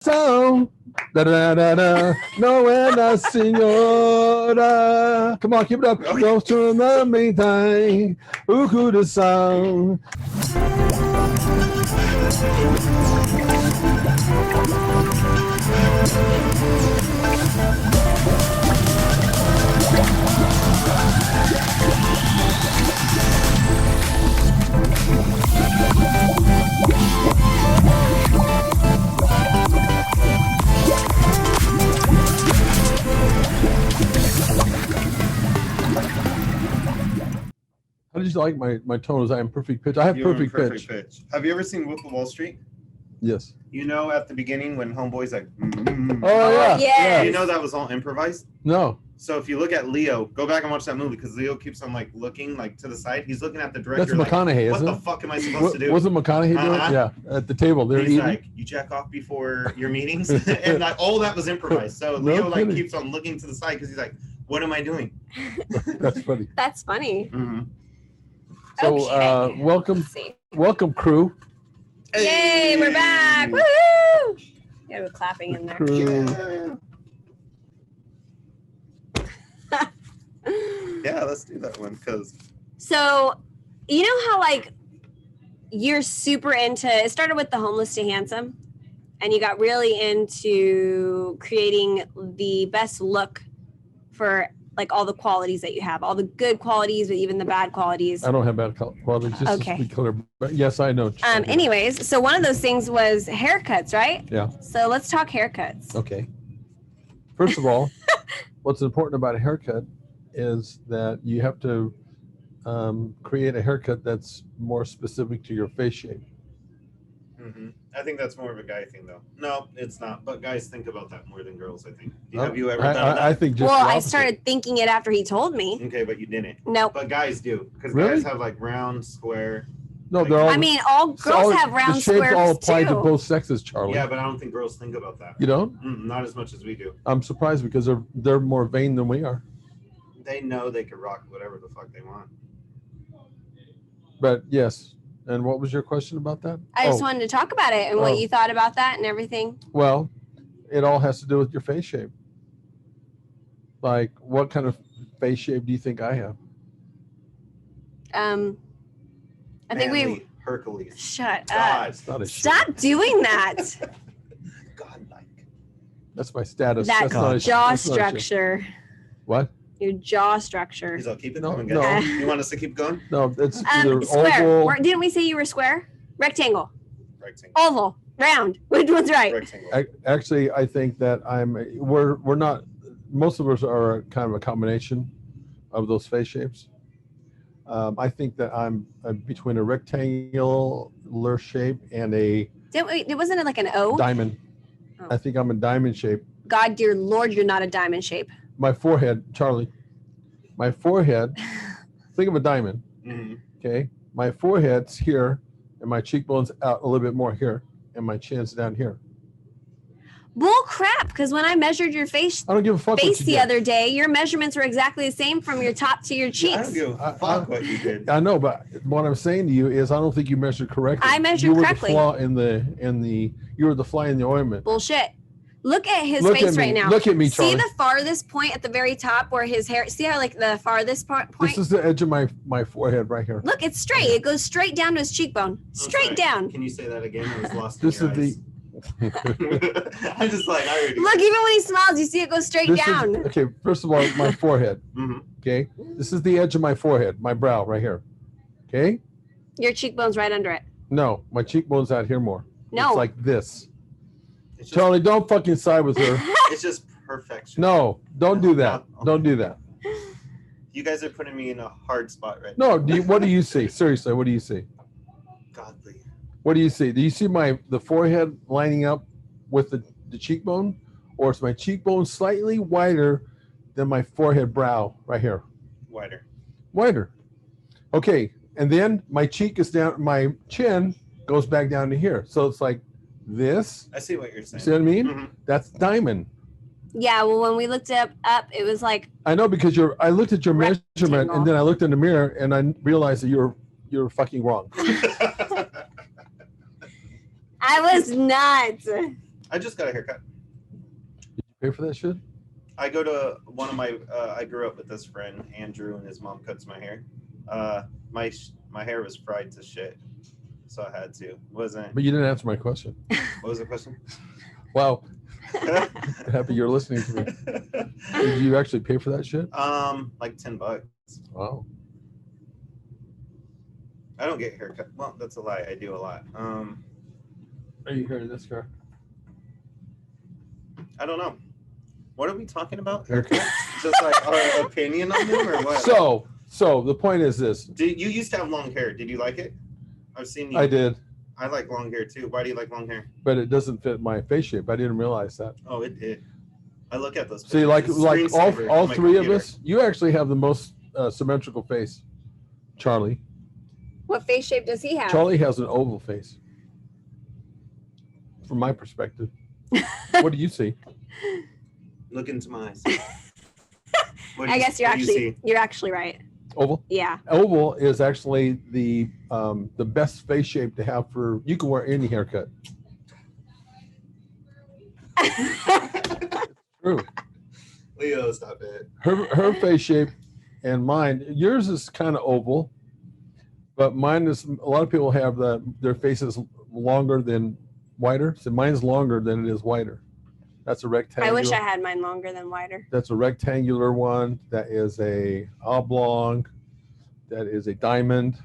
So, da da da da, no buena señora. Come on, keep it up. Go to the meantime. Who could have sung? How did you like my tone? Is I am perfect pitch? I have perfect pitch. Have you ever seen Wolf of Wall Street? Yes. You know, at the beginning when Homeboy's like, Oh yeah. Yes. you know that was all improvised. No. So if you look at Leo, go back and watch that movie because Leo keeps on like looking like to the side. He's looking at the director. That's McConaughey, like, isn't what it? the fuck am I supposed to do? Wasn't McConaughey doing it? Yeah, at the table. They're He's eating. like, you jack off before your meetings, and like all that was improvised. So No Leo like kidding. keeps on looking to the side because he's like, what am I doing? That's funny. That's funny. Mm-hmm. So, Okay. welcome, Let's see. crew. Yay, we're back. Woohoo! Yeah, we're clapping in there. Crew. Yeah, let's do that one because So, you know how like you're super into it started with the homeless to handsome and you got really into creating the best look for like all the qualities that you have, all the good qualities, but even the bad qualities. I don't have bad quality. Just Okay. to be clear. But yes, I know. Anyways, so one of those things was haircuts, right? Yeah. So let's talk haircuts. Okay. First of all, what's important about a haircut is that you have to create a haircut that's more specific to your face shape. I think that's more of a guy thing, though. No, it's not. But guys think about that more than girls, I think. Oh, Have you ever done that? I think just Well, the I opposite. started thinking it after he told me. Okay, but you didn't. Nope. But guys do, because Really? guys have like round, square. No, they're all. I mean, all it's girls all- have round the shapes all squares apply too. to both sexes, Charlie. Yeah, but I don't think girls think about that. You don't? Not as much as we do. I'm surprised because they're more vain than we are. They know they could rock whatever the fuck they want. But yes. And what was your question about that? I just wanted to talk about it and Oh. what you thought about that and everything. Well, it all has to do with your face shape. Like, what kind of face shape do you think I have? I think Manly Hercules. shut God, up. It's not a Stop doing that. godlike. That's my status. That That's not a jaw that's not a shape. structure. What? Your jaw structure. He's all, keep it No, coming, no. guys. You want us to keep going? No, it's either Square. oval. Didn't we say you were square? Rectangle. Rectangle. Oval. Round. Which one's right? Rectangle. Actually, I think that we're not. Most of us are kind of a combination of those face shapes. I think that I'm between a rectangular shape and a Wasn't it like an O? diamond. Oh. I think I'm a diamond shape. God, dear Lord, you're not a diamond shape. My forehead, Charlie. My forehead. Think of a diamond. Mhm. Okay, my forehead's here, and my cheekbones out a little bit more here, and my chin's down here. Bull crap, because when I measured your face I don't give a fuck what you the did. other day, your measurements were exactly the same from your top to your I cheeks. don't give a I- fuck what you did. I know, but what I'm saying to you is, I don't think you measured correctly. I measured you were correctly. The flaw in the you were the fly in the ointment. Bullshit. Look at his Look face at me. right now. Look at me, Charlie. See the farthest point at the very top where his hair, see how like the farthest point? This is the edge of my forehead right here. Look, it's straight. It goes straight down to his cheekbone. I'm Straight sorry. down. Can you say that again? I was lost This in is your the. eyes. I'm just like, I already. Look, even when he smiles, you see it go straight This down. is, okay, first of all, my forehead. Mhm. Okay, this is the edge of my forehead, my brow right here. Okay, Your cheekbone's right under it. no, my cheekbone's out here more. No. It's like this. It's just, Charlie, don't fucking side with her. it's just perfection. No, don't do that. No. Don't do that. You guys are putting me in a hard spot right No, what do you see? Seriously, what do you see? now. Godly. What do you see? Do you see the forehead lining up with the cheekbone? Or is my cheekbone slightly wider than my forehead brow right here? Wider. Wider. Okay, and then my cheek is down, my chin goes back down to here. So it's like this. I see what you're You saying. see what I mean? Mhm. That's diamond. Yeah, well, when we looked up, it was like, I know because I looked at your measurement Rectangle. and then I looked in the mirror and I realized that you're fucking wrong. I was not. I just got a haircut. Did you pay for that shit? I go to one of my. I grew up with this friend, Andrew, and his mom cuts my hair. My hair was fried to shit, so I had to. Wasn't. But you didn't answer my question. What was the question? Wow. Happy you're listening to me. Did you actually pay for that shit? Like $10. Wow. I don't get haircut. Well, that's a lie. I do a lot. Are you hearing this car? I don't know. What are we talking about? Haircut. Just like our opinion on them, or what? So the point is this. You used to have long hair. Did you like it? I've seen you. I did, I like long hair too. Why do you like long hair? but it doesn't fit my face shape. I didn't realize that. Oh, it did. I look at those. See, pictures. like It's all screensaver on my three of computer. us, you actually have the most symmetrical face. Charlie. What face shape does he have? Charlie has an oval face. From my perspective. What do you see? Look into my eyes. I guess you're actually right. Oval. Yeah. Oval is actually the best face shape to have for. You can wear any haircut. True. Leo, stop it. Her face shape and mine. Yours is kind of oval, but mine is. A lot of people have their faces longer than wider. So mine's longer than it is wider. That's a rectangle. I wish I had mine longer than wider. That's a rectangular one. That is a oblong. That is a diamond.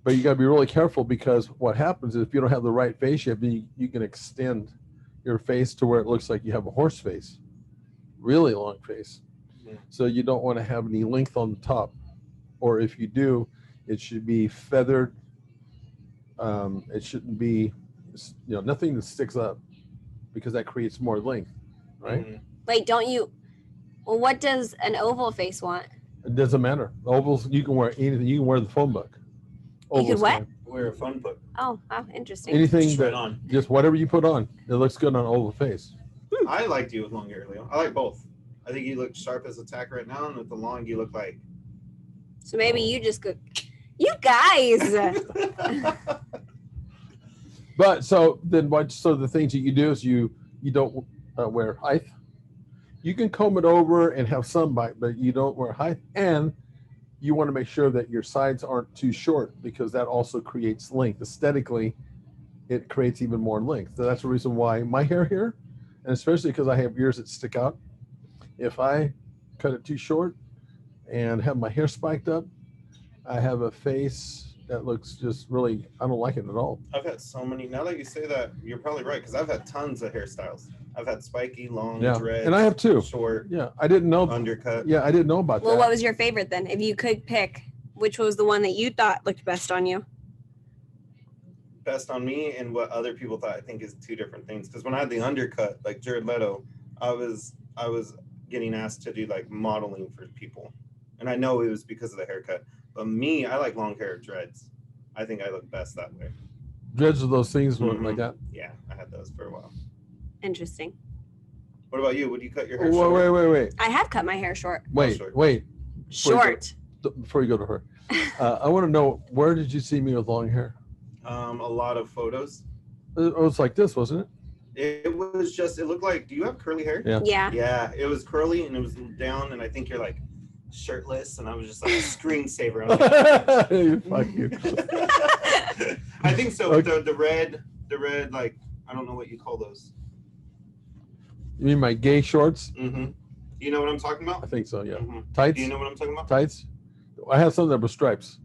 But you got to be really careful because what happens is if you don't have the right face shape, then you can extend your face to where it looks like you have a horse face, really long face. Yeah. So you don't want to have any length on the top, or if you do, it should be feathered. It shouldn't be, nothing that sticks up, because that creates more length, right? Mhm. Wait, don't you? Well, what does an oval face want? It doesn't matter. Ovals, you can wear anything. You can wear the phone book. You could what? fine. Wear a fun book. Oh, wow, interesting. Anything Just right that, on. just whatever you put on, it looks good on an oval face. I liked you with long hair, Leo. I like both. I think you look sharp as a tack right now, and with the long, you look like. So maybe you just go. You guys. But so then what? So the things that you do is you don't wear height. You can comb it over and have some bite, but you don't wear height, and you want to make sure that your sides aren't too short because that also creates length. Aesthetically, it creates even more length. So that's the reason why my hair here, and especially because I have ears that stick out, if I cut it too short and have my hair spiked up, I have a face that looks just really, I don't like it at all. I've had so many. Now that you say that, you're probably right, because I've had tons of hairstyles. I've had spiky, long, Yeah, dreads, and I have too. short, Yeah, I didn't know. undercut. Yeah, I didn't know about Well, that. what was your favorite then? If you could pick, which was the one that you thought looked best on you? Best on me and what other people thought, I think, is two different things. Because when I had the undercut, like Jared Leto, I was getting asked to do like modeling for people, and I know it was because of the haircut. But me, I like long hair dreads. I think I look best that way. Dreads are those things Mhm. like that. Yeah, I had those for a while. Interesting. What about you? Would you cut your hair Wait, short? wait. I have cut my hair short. short. Wait. Short. Before you go to her, I want to know, where did you see me with long hair? A lot of photos. It was like this, wasn't it? It was just. It looked like. Do you have curly hair? Yeah. Yeah. Yeah, it was curly and it was down, and I think you're like shirtless, and I was just like a screensaver. I was like, Fuck you. I think so. Okay. The red, like, I don't know what you call those. You mean my gay shorts? Mm-hmm. You know what I'm talking I about? think so, yeah. Mhm. Tights? Do you know what I'm talking about? Tights? I have some that were stripes.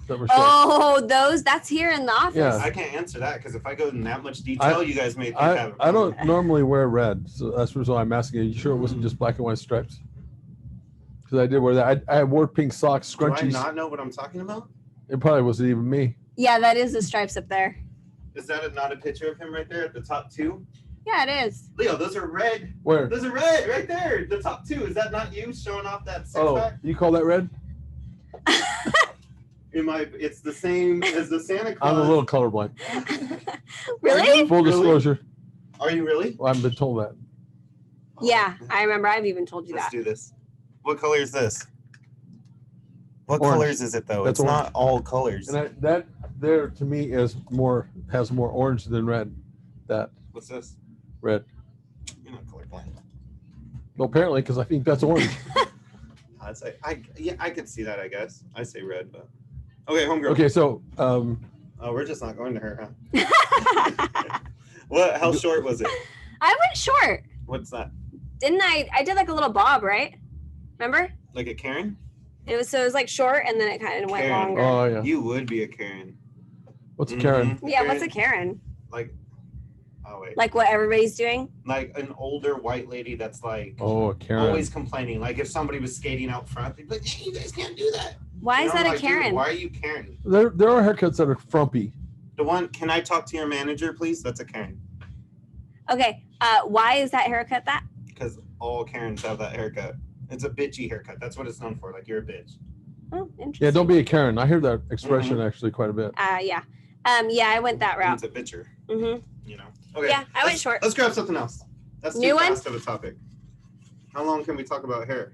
That were stripes. Oh, that's here in the office. Yeah. I can't answer that because if I go in that much detail, you guys may think I have it. I don't normally wear red, so that's the reason why I'm asking you. You sure it wasn't just black and white stripes? Because I did wear that. I wore pink socks, Do I scrunchies. not know what I'm talking about? It probably wasn't even me. Yeah, that is the stripes up there. Is that not a picture of him right there at the top two? Yeah, it is. Leo, those are red. Where? Those are red right there. The top two. Is that not you showing off that six Oh, pack? you call that red? It's the same as the Santa Claus. I'm a little colorblind. Really? Full Really? disclosure. Are you really? Well, I've been told that. Yeah, I remember. I've even told you Let's that. do this. What color is this? What Orange. colors is it though? That's It's orange. not all colors. And that there to me has more orange than red. That What's this? Red. You're not colorblind. Well, apparently, because I think that's orange. I'd say I could see that. I guess I say red, but okay, homegirl. Okay, so Oh, we're just not going to her, huh? How short was it? I went short. What's that? Didn't I? I did like a little bob, right? Remember? Like a Karen? It was like short, and then it kind of went Karen. longer. oh yeah. You would be a Karen. What's a Karen? Yeah, what's a Karen? Like, oh wait. Like what everybody's doing? Like an older white lady that's like Oh, a Karen. always complaining. Like if somebody was skating out front, they'd be like, hey, you guys can't do that. Why is that a Like, dude, Karen? why are you Karen? There are haircuts that are frumpy. The one, can I talk to your manager, please? That's a Karen. Okay, why is that haircut that? Because all Karens have that haircut. It's a bitchy haircut. That's what it's known for. Like you're a bitch. Oh, interesting. Yeah, don't be a Karen. I hear that expression actually quite a bit. Yeah. Yeah, I went that route. It's a bitcher. Mm-hmm. You know. Okay. Yeah, I went short. Let's grab something else. That's too New one? fast of a topic. How long can we talk about hair?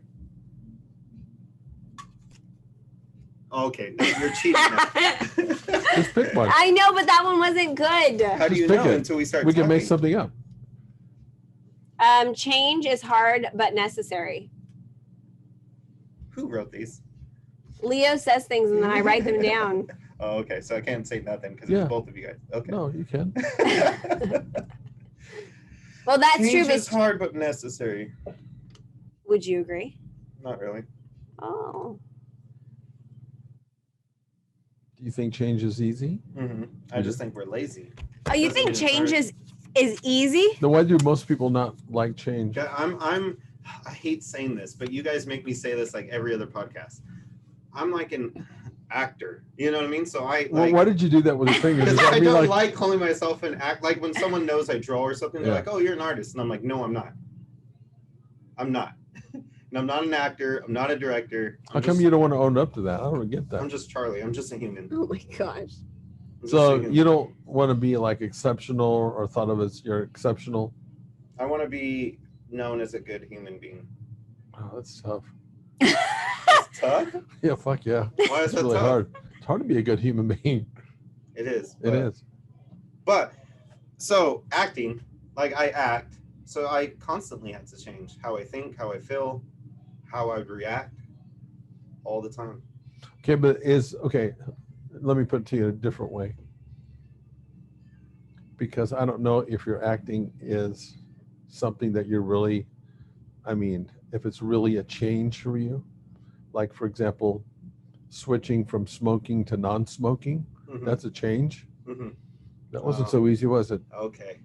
Okay, you're cheating now. Just pick one. I know, but that one wasn't good. How do Just you pick know it. until we start We can make talking? something up. Change is hard but necessary. Who wrote these? Leo says things and then I write them down. Oh, okay. So I can't say nothing because Yeah. it's both of you guys. Okay. No, you can. Well, that's Change true. is But hard but necessary. would you agree? Not really. Oh. Do you think change is easy? Mm-hmm. I just think we're lazy. Oh, you Doesn't think mean it's change hard. is easy? Then why do most people not like change? Yeah, I hate saying this, but you guys make me say this like every other podcast. I'm like an actor. You know what I mean? So I Well, like, why did you do that with your fingers? because Does that I mean don't like calling myself an act. Like when someone knows I draw or something, they're Yeah. like, "Oh, you're an artist," and I'm like, "No, I'm not. I'm not. And I'm not an actor. I'm not a director. how come you don't want to own up to that? I don't get I'm that. just Charlie. I'm just a human. Oh my gosh. I'm just So a human. you don't want to be like exceptional or thought of as you're exceptional? I want to be known as a good human being. Oh, that's tough. It's tough. Yeah, fuck yeah. Why is It's that really tough? hard. It's hard to be a good human being. It is. It is. But so acting, like I act, so I constantly have to change how I think, how I feel, how I react, all the time. Okay, but let me put it to you in a different way. Because I don't know if your acting is something that you're really, if it's really a change for you. Like, for example, switching from smoking to non-smoking, Mhm. that's a change. Mhm. That wasn't so easy, was it? Okay,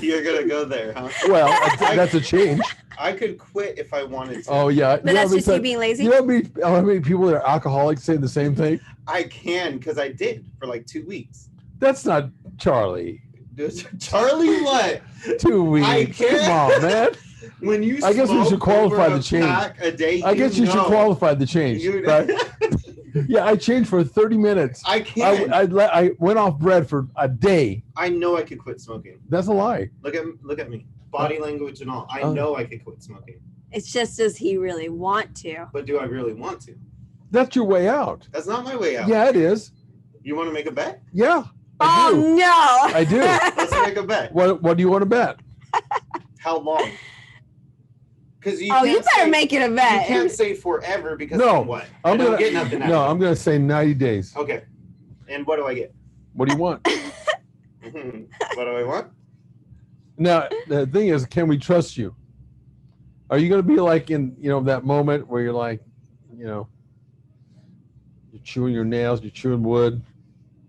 you're gonna go there, huh? Well, that's a change. I could quit if I wanted to. Oh, yeah. But that's just you being lazy? You know how many people that are alcoholics say the same thing? I can, because I did for like 2 weeks. That's not Charlie. Charlie, what? 2 weeks. I can't. Come on, man. When you I guess we should smoke qualify over the a change. pack a day, I guess you should know. qualify the change. You- Right? Yeah, I changed for 30 minutes. I can't. I went off bread for a day. I know I could quit smoking. That's a lie. Look at me, body language and all. I Oh. know I could quit smoking, It's just, does he really want to? but do I really want to? That's your way out. That's not my way out. Yeah, it is. You want to make a bet? Yeah, I Oh do. no! I do. Let's make a bet. What do you want to bet? How long? Because you. Oh, you can't better say- make it a You bet. can't say forever because No, then what? I don't get nothing. out No, of I'm gonna say 90 days. it. Okay. And what do I get? What do you want? What do I want? Now the thing is, can we trust you? Are you gonna be like in that moment where you're like, you're chewing your nails, you're chewing wood.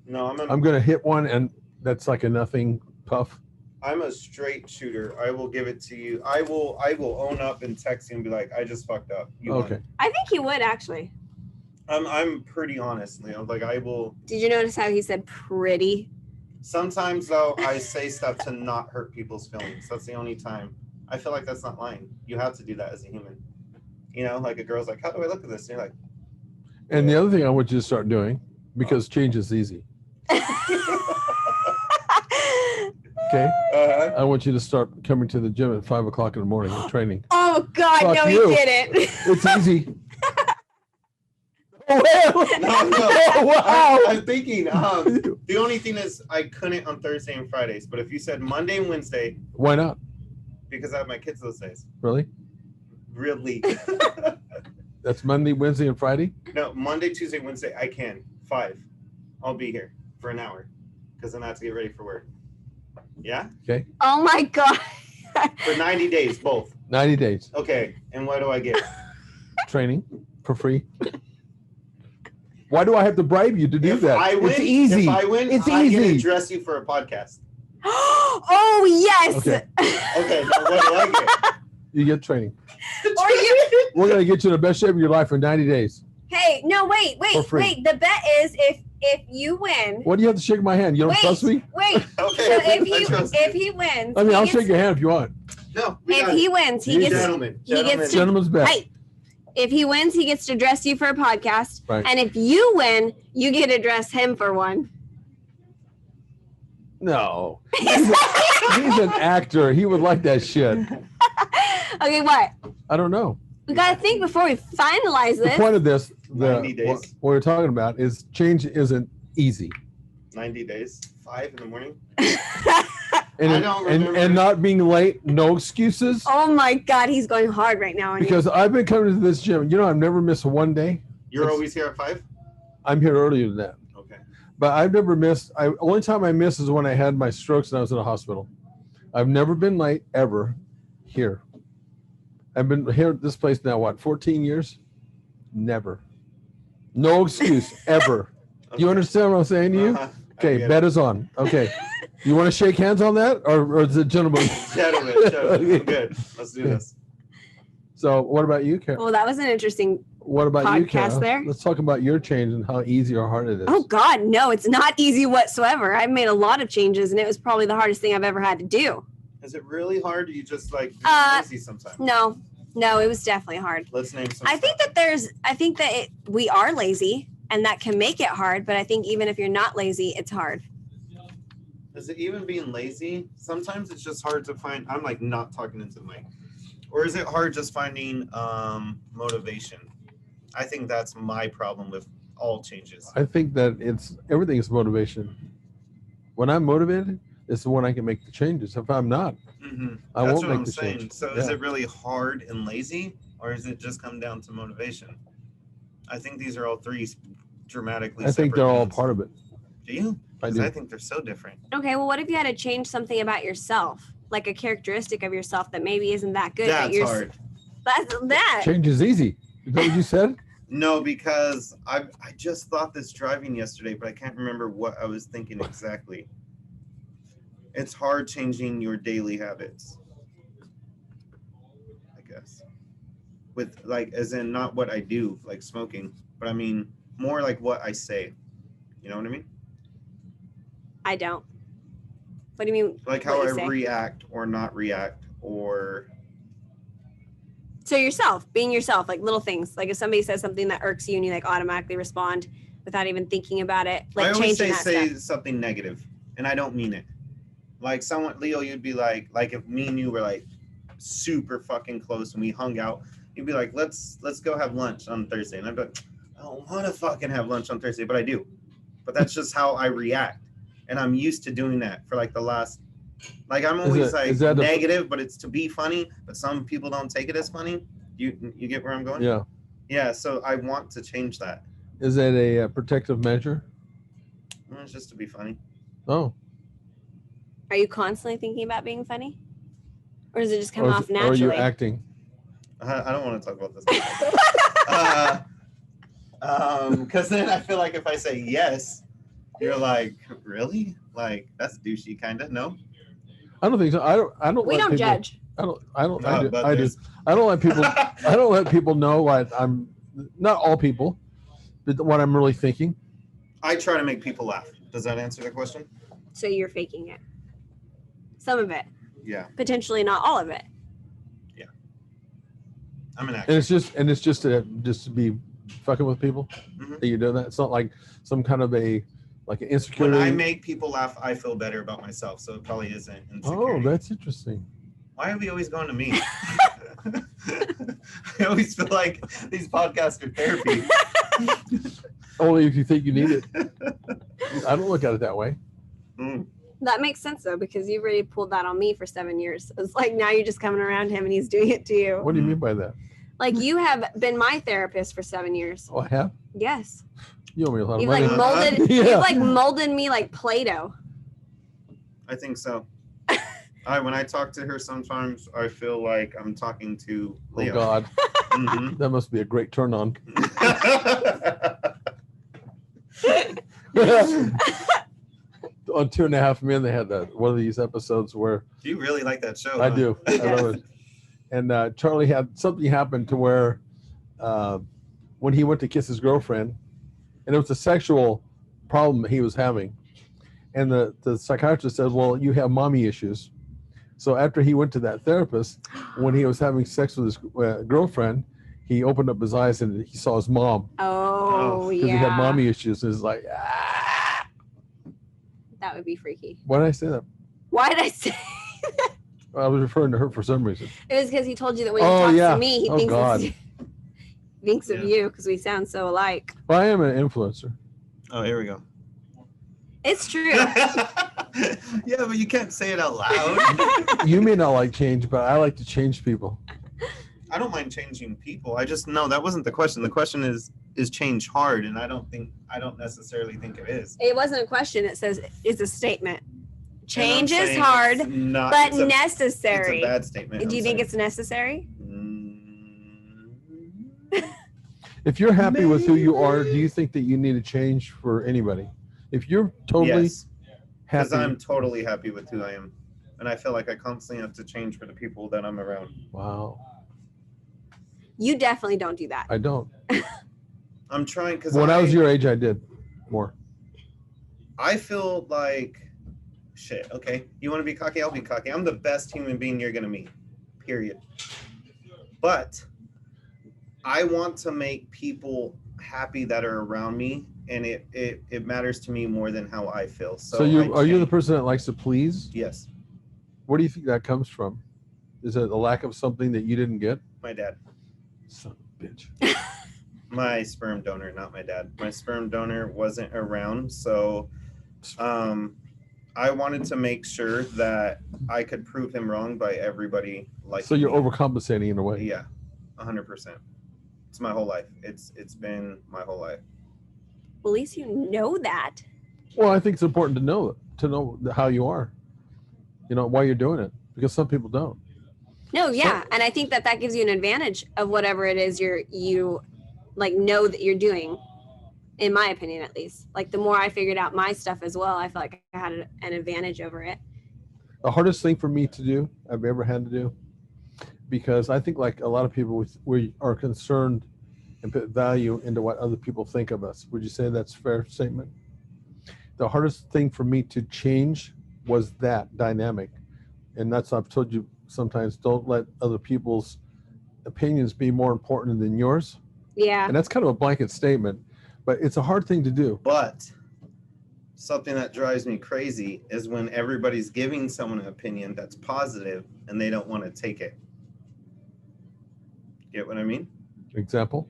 No, I'm gonna hit one, and that's like a nothing puff. I'm a straight shooter. I will give it to you. I will own up and text you and be like, I just fucked up. You won. Okay. I think he would actually. I'm pretty honest, Leo. Like I will. Did you notice how he said pretty? Sometimes though, I say stuff to not hurt people's feelings. That's the only time. I feel like that's not lying. You have to do that as a human. Like a girl's like, how do I look at this? And you're like, And the other thing I want you to start doing, because change is easy. Okay. I want you to start coming to the gym at 5 o'clock in the morning and training. Oh God, Fuck no, you. he didn't. It's easy. Oh, wow. I'm thinking. The only thing is, I couldn't on Thursday and Fridays. But if you said Monday and Wednesday, Why not? because I have my kids those days. Really? Really? That's Monday, Wednesday, and Friday? No, Monday, Tuesday, Wednesday, I can. 5. I'll be here for an hour because then I have to get ready for work. Yeah? Okay. Oh my God. For 90 days, both. 90 days. Okay. And what do I get? Training for free. Why do I have to bribe you to do If that? I win, It's easy. If I win, It's I get to easy. dress you for a podcast. Oh, yes. Okay. Okay. Now what do I get? You get training. Or you. We're going to get you in the best shape of your life for 90 days. Hey, no, wait. For free. The bet is if you win. What do you have to shake my hand? You don't trust me? Wait. Okay. So I trust if he wins. I mean, he I'll gets- shake your hand if you want. No. If he wins, he gets. Gentlemen. he gets to- Gentleman's bet. Hey, if he wins, he gets to dress you for a podcast. Right. And if you win, you get to dress him for one. No. He's an actor. He would like that shit. Okay, what? I don't know. We got to think before we finalize The this. point of this, 90 days. what we're talking about is change isn't easy. 90 days. 5 in the morning. And, I don't remember. and not being late, no excuses. Oh my God, he's going hard right now. On Because I've been coming to this gym. You know, I've never missed one day. You're always here at 5? I'm here earlier than that. Okay. But I've never missed. Only time I missed is when I had my strokes and I was in a hospital. I've never been late ever here. I've been here at this place now, 14 years? Never. No excuse, ever. Do you understand what I'm saying to you? I Okay, get bet is on. Okay. You want to shake hands on that? Or is it gentlemen? it. Gentlemen. I'm good. Let's do this. So what about you, Karen? Well, that was an interesting. What about you, Podcast Karen? there. Let's talk about your change and how easy or hard it is. Oh God, no, it's not easy whatsoever. I've made a lot of changes, and it was probably the hardest thing I've ever had to do. Is it really hard? Or you just like lazy sometimes? No, it was definitely hard. Let's name some. I think that we are lazy, and that can make it hard. But I think even if you're not lazy, it's hard. Is it even being lazy? Sometimes it's just hard to find. I'm like not talking into the mic. Or is it hard just finding motivation? I think that's my problem with all changes. I think that everything is motivation. When I'm motivated, it's when I can make the changes. If I'm not, Mm-hmm. I That's won't what make I'm the saying. change. So is it really hard and lazy, or is it just come down to motivation? I think these are all three dramatically. I think separate they're all things. part of it. Do you? I 'Cause do. I think they're so different. Okay, well, what if you had to change something about yourself, like a characteristic of yourself that maybe isn't that good? That's hard. That's that. Change is easy. Is that what you said? No, because I just thought this driving yesterday, but I can't remember what I was thinking exactly. It's hard changing your daily habits, I guess. With like, as in not what I do, like smoking, but I mean more like what I say. You know what I mean? I don't. What do you mean? Like what how you I say? react or not react, or So yourself, being yourself, like little things. Like if somebody says something that irks you and you like automatically respond without even thinking about it, like I always changing say that stuff. something negative, and I don't mean it. Like someone, Leo, you'd be like if me and you were like super fucking close and we hung out, you'd be like, let's go have lunch on Thursday, and I'd be like, I don't want to fucking have lunch on Thursday, but I do. But that's just how I react, and I'm used to doing that for like the last. Like I'm always is that the- negative, but it's to be funny. But some people don't take it as funny. You get where I'm going? Yeah. Yeah. So I want to change that. Is that a protective measure? It's just to be funny. Oh. Are you constantly thinking about being funny? Or does it just come Or off are naturally? you acting? I don't want to talk about this. Because then I feel like if I say yes, you're like, really? Like that's douchey, kind of. No. I don't think so. I don't. We let don't people- judge. I do. But I do. there's- I don't let people. I don't let people know what I'm. Not all people, but what I'm really thinking. I try to make people laugh. Does that answer the question? So you're faking it. Some of it. Yeah, Potentially not all of it. I'm an And actor. it's just to be fucking with people Mhm. that you're doing that. It's not like some kind of an When insecurity. I make people laugh, I feel better about myself. So it probably isn't Oh, insecurity. that's interesting. Why are we always going to me? I always feel like these podcasts are therapy. Only if you think you need it. I don't look at it that way. Mm. That makes sense though, because you've already pulled that on me for 7 years. It's like now you're just coming around him and he's doing it to you. What do you mean by that? Like you have been my therapist for 7 years. Oh, I have? Yes. You owe me a lot of You've money. like molded. Yeah. You've like molded me like Play-Doh. I think so. When I talk to her, sometimes I feel like I'm talking to Leo. Oh, God. Mhm. That must be a great turn on. On 2.5 Men, they had one of these episodes where You really like that show. I huh? do. I love it. And Charlie had something happen to where when he went to kiss his girlfriend, and it was a sexual problem that he was having. And the psychiatrist said, well, you have mommy issues. So after he went to that therapist, when he was having sex with his girlfriend, he opened up his eyes and he saw his mom Oh because yeah. he had mommy issues. And it's like, ah. That would be freaky. Why did I say that? Why did I say? I was referring to her for some reason. It was because he told you that when he Oh, talks yeah. to me, he Oh, thinks God. he thinks of Yeah. you because we sound so alike. Well, I am an influencer. Oh, here we go. It's true. Yeah, but you can't say it out loud. You may not like change, but I like to change people. I don't mind changing people. I just no, that wasn't the question. The question is change hard, and I don't necessarily think it is. It wasn't a question. It says it's a statement. Change And I'm is saying hard, it's not, but it's a necessary. bad statement. Do you I'm think saying. it's necessary? If you're happy with who you are, do you think that you need to change for anybody? If you're totally Yes, because happy, I'm totally happy with who I am, and I feel like I constantly have to change for the people that I'm around. wow, You definitely don't do that. I don't. I'm trying because When I was your age, I did more. I feel like shit. Okay, you want to be cocky? I'll be cocky. I'm the best human being you're gonna meet. Period. But I want to make people happy that are around me, and it matters to me more than how I feel. So you I are you the change. person that likes to please? Yes, Where do you think that comes from? Is it a lack of something that you didn't get? my dad. Son of a bitch. My sperm donor, not my dad. My sperm donor wasn't around, so I wanted to make sure that I could prove him wrong by everybody liking So you're me. overcompensating in a way. Yeah, 100%. It's my whole life. It's been my whole life. Well, at least you know that. Well, I think it's important to know how you are. You know why you're doing it, because some people don't. No, yeah, and I think that gives you an advantage of whatever it is you like know that you're doing. In my opinion, at least, like the more I figured out my stuff as well, I felt like I had an advantage over it. The hardest thing for me to do, I've ever had to do, because I think like a lot of people, we are concerned and put value into what other people think of us. Would you say that's a fair statement? The hardest thing for me to change was that dynamic. And that's, I've told you sometimes, don't let other people's opinions be more important than yours. Yeah. And that's kind of a blanket statement, but it's a hard thing to do. But something that drives me crazy is when everybody's giving someone an opinion that's positive and they don't want to take it. Get what I mean? Example?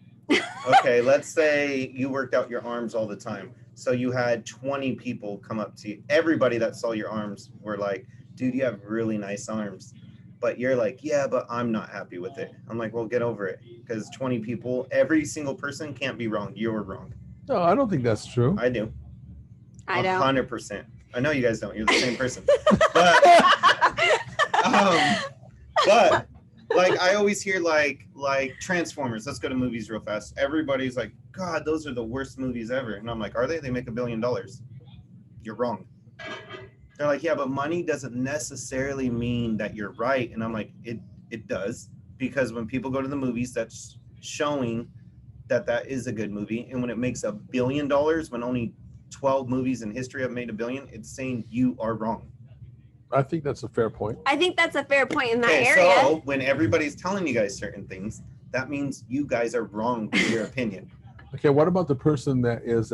Okay, let's say you worked out your arms all the time. So you had 20 people come up to you. Everybody that saw your arms were like, dude, you have really nice arms. But you're like, yeah, but I'm not happy with it. I'm like, well, get over it. Because 20 people, every single person can't be wrong. You're wrong. No, I don't think that's true. I do. I don't. 100%. I know you guys don't. You're the same person. But like I always hear like Transformers. Let's go to movies real fast. Everybody's like, God, those are the worst movies ever. And I'm like, are they? They make $1 billion. You're wrong. They're like, yeah, but money doesn't necessarily mean that you're right. And I'm like, it does, because when people go to the movies, that's showing that is a good movie. And when it makes $1 billion, when only 12 movies in history have made $1 billion, it's saying you are wrong. I think that's a fair point. I think that's a fair point in that Okay, area. so when everybody's telling you guys certain things, that means you guys are wrong with your opinion. Okay, what about the person that is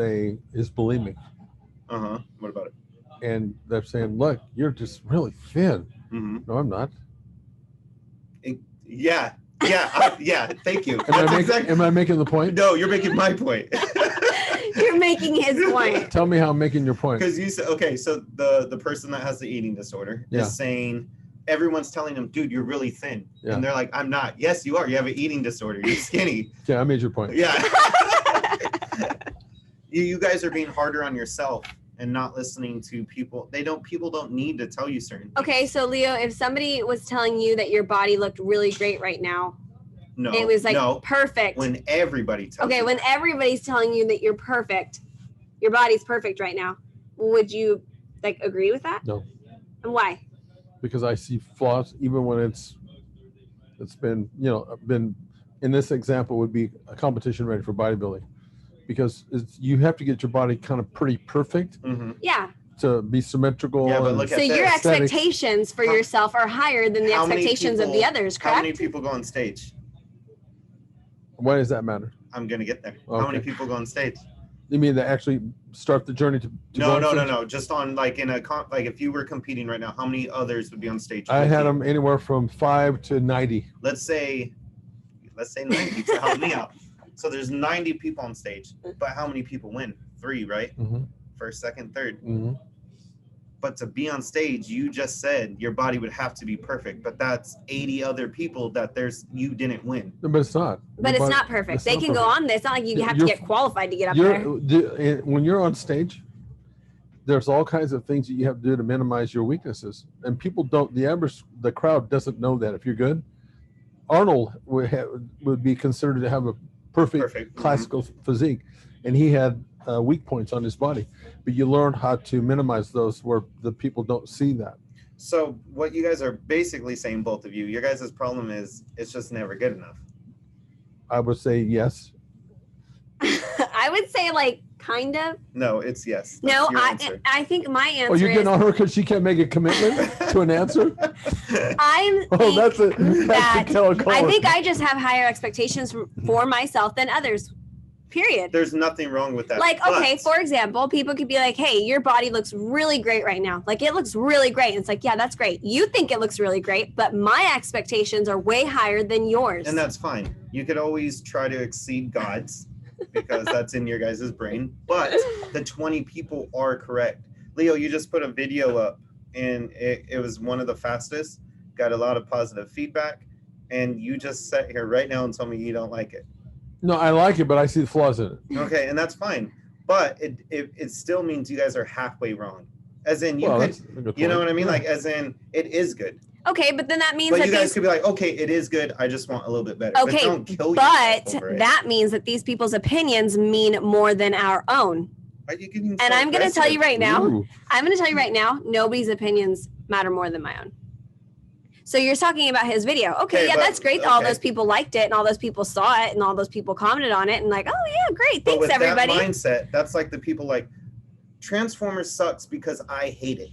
bulimic? What about it? And they're saying, look, you're just really thin. Mm-hmm. No, I'm not. Yeah, Yeah. Thank you. Am I making the point? No, you're making my point. You're making his point. Tell me how I'm making your point. Because you said, okay, so the person that has the eating disorder is saying, everyone's telling them, dude, you're really thin. Yeah. And they're like, I'm not. Yes, you are. You have an eating disorder. You're skinny. Yeah, I made your point. Yeah. You guys are being harder on yourself and not listening to people. People don't need to tell you certain things. Okay, so Leo, if somebody was telling you that your body looked really great right now, it was like perfect. When everybody tells you. When everybody's telling you that you're perfect, your body's perfect right now, would you like agree with that? No. And why? Because I see flaws even when it's been in this example would be a competition ready for bodybuilding, because you have to get your body kind of pretty perfect. Mm-hmm. Yeah. To be symmetrical. Yeah, but look at your expectations for yourself are higher than the expectations of the others, correct? How many people go on stage? Why does that matter? I'm gonna get there. Okay. How many people go on stage? You mean that actually start the journey to No. Just on like if you were competing right now, how many others would be on stage? I had them anywhere from 5 to 90. Let's say 90 to help me out. So there's 90 people on stage, but how many people win? 3, right? Mm-hmm. First, second, third. Mm-hmm. But to be on stage, you just said your body would have to be perfect, but that's 80 other people that you didn't win. But it's not. But it's not perfect. They can go on there. It's not like you have to get qualified to get up there. When you're on stage, there's all kinds of things that you have to do to minimize your weaknesses. And people don't, the crowd doesn't know that. If you're good, Arnold would be considered to have a perfect classical physique. And he had weak points on his body. But you learn how to minimize those where the people don't see that. So what you guys are basically saying, both of you, your guys' problem is it's just never good enough. I would say yes. I would say like kind of. No, it's yes. No, I think my answer you're getting on her because she can't make a commitment to an answer? I think I just have higher expectations for myself than others. Period. There's nothing wrong with that. Like, okay, for example, people could be like, hey, your body looks really great right now. Like, it looks really great. And it's like, yeah, that's great. You think it looks really great, but my expectations are way higher than yours. And that's fine. You could always try to exceed God's because that's in your guys' brain. But the 20 people are correct. Leo, you just put a video up, and it was one of the fastest, got a lot of positive feedback, and you just sat here right now and told me you don't like it. No, I like it, but I see the flaws in it. Okay, and that's fine. But it still means you guys are halfway wrong. As in, you know what I mean? Yeah. Like, as in, it is good. Okay, but then that means that you guys could be like, okay, it is good. I just want a little bit better. Okay, but don't kill that means that these people's opinions mean more than our own. Are you getting? And I'm going to tell you right now. I'm going to tell you right now. Nobody's opinions matter more than my own. So you're talking about his video. Okay, that's great. Okay. All those people liked it, and all those people saw it, and all those people commented on it, and like, oh yeah, great, thanks with everybody. That mindset, that's like the people like, Transformers sucks because I hate it,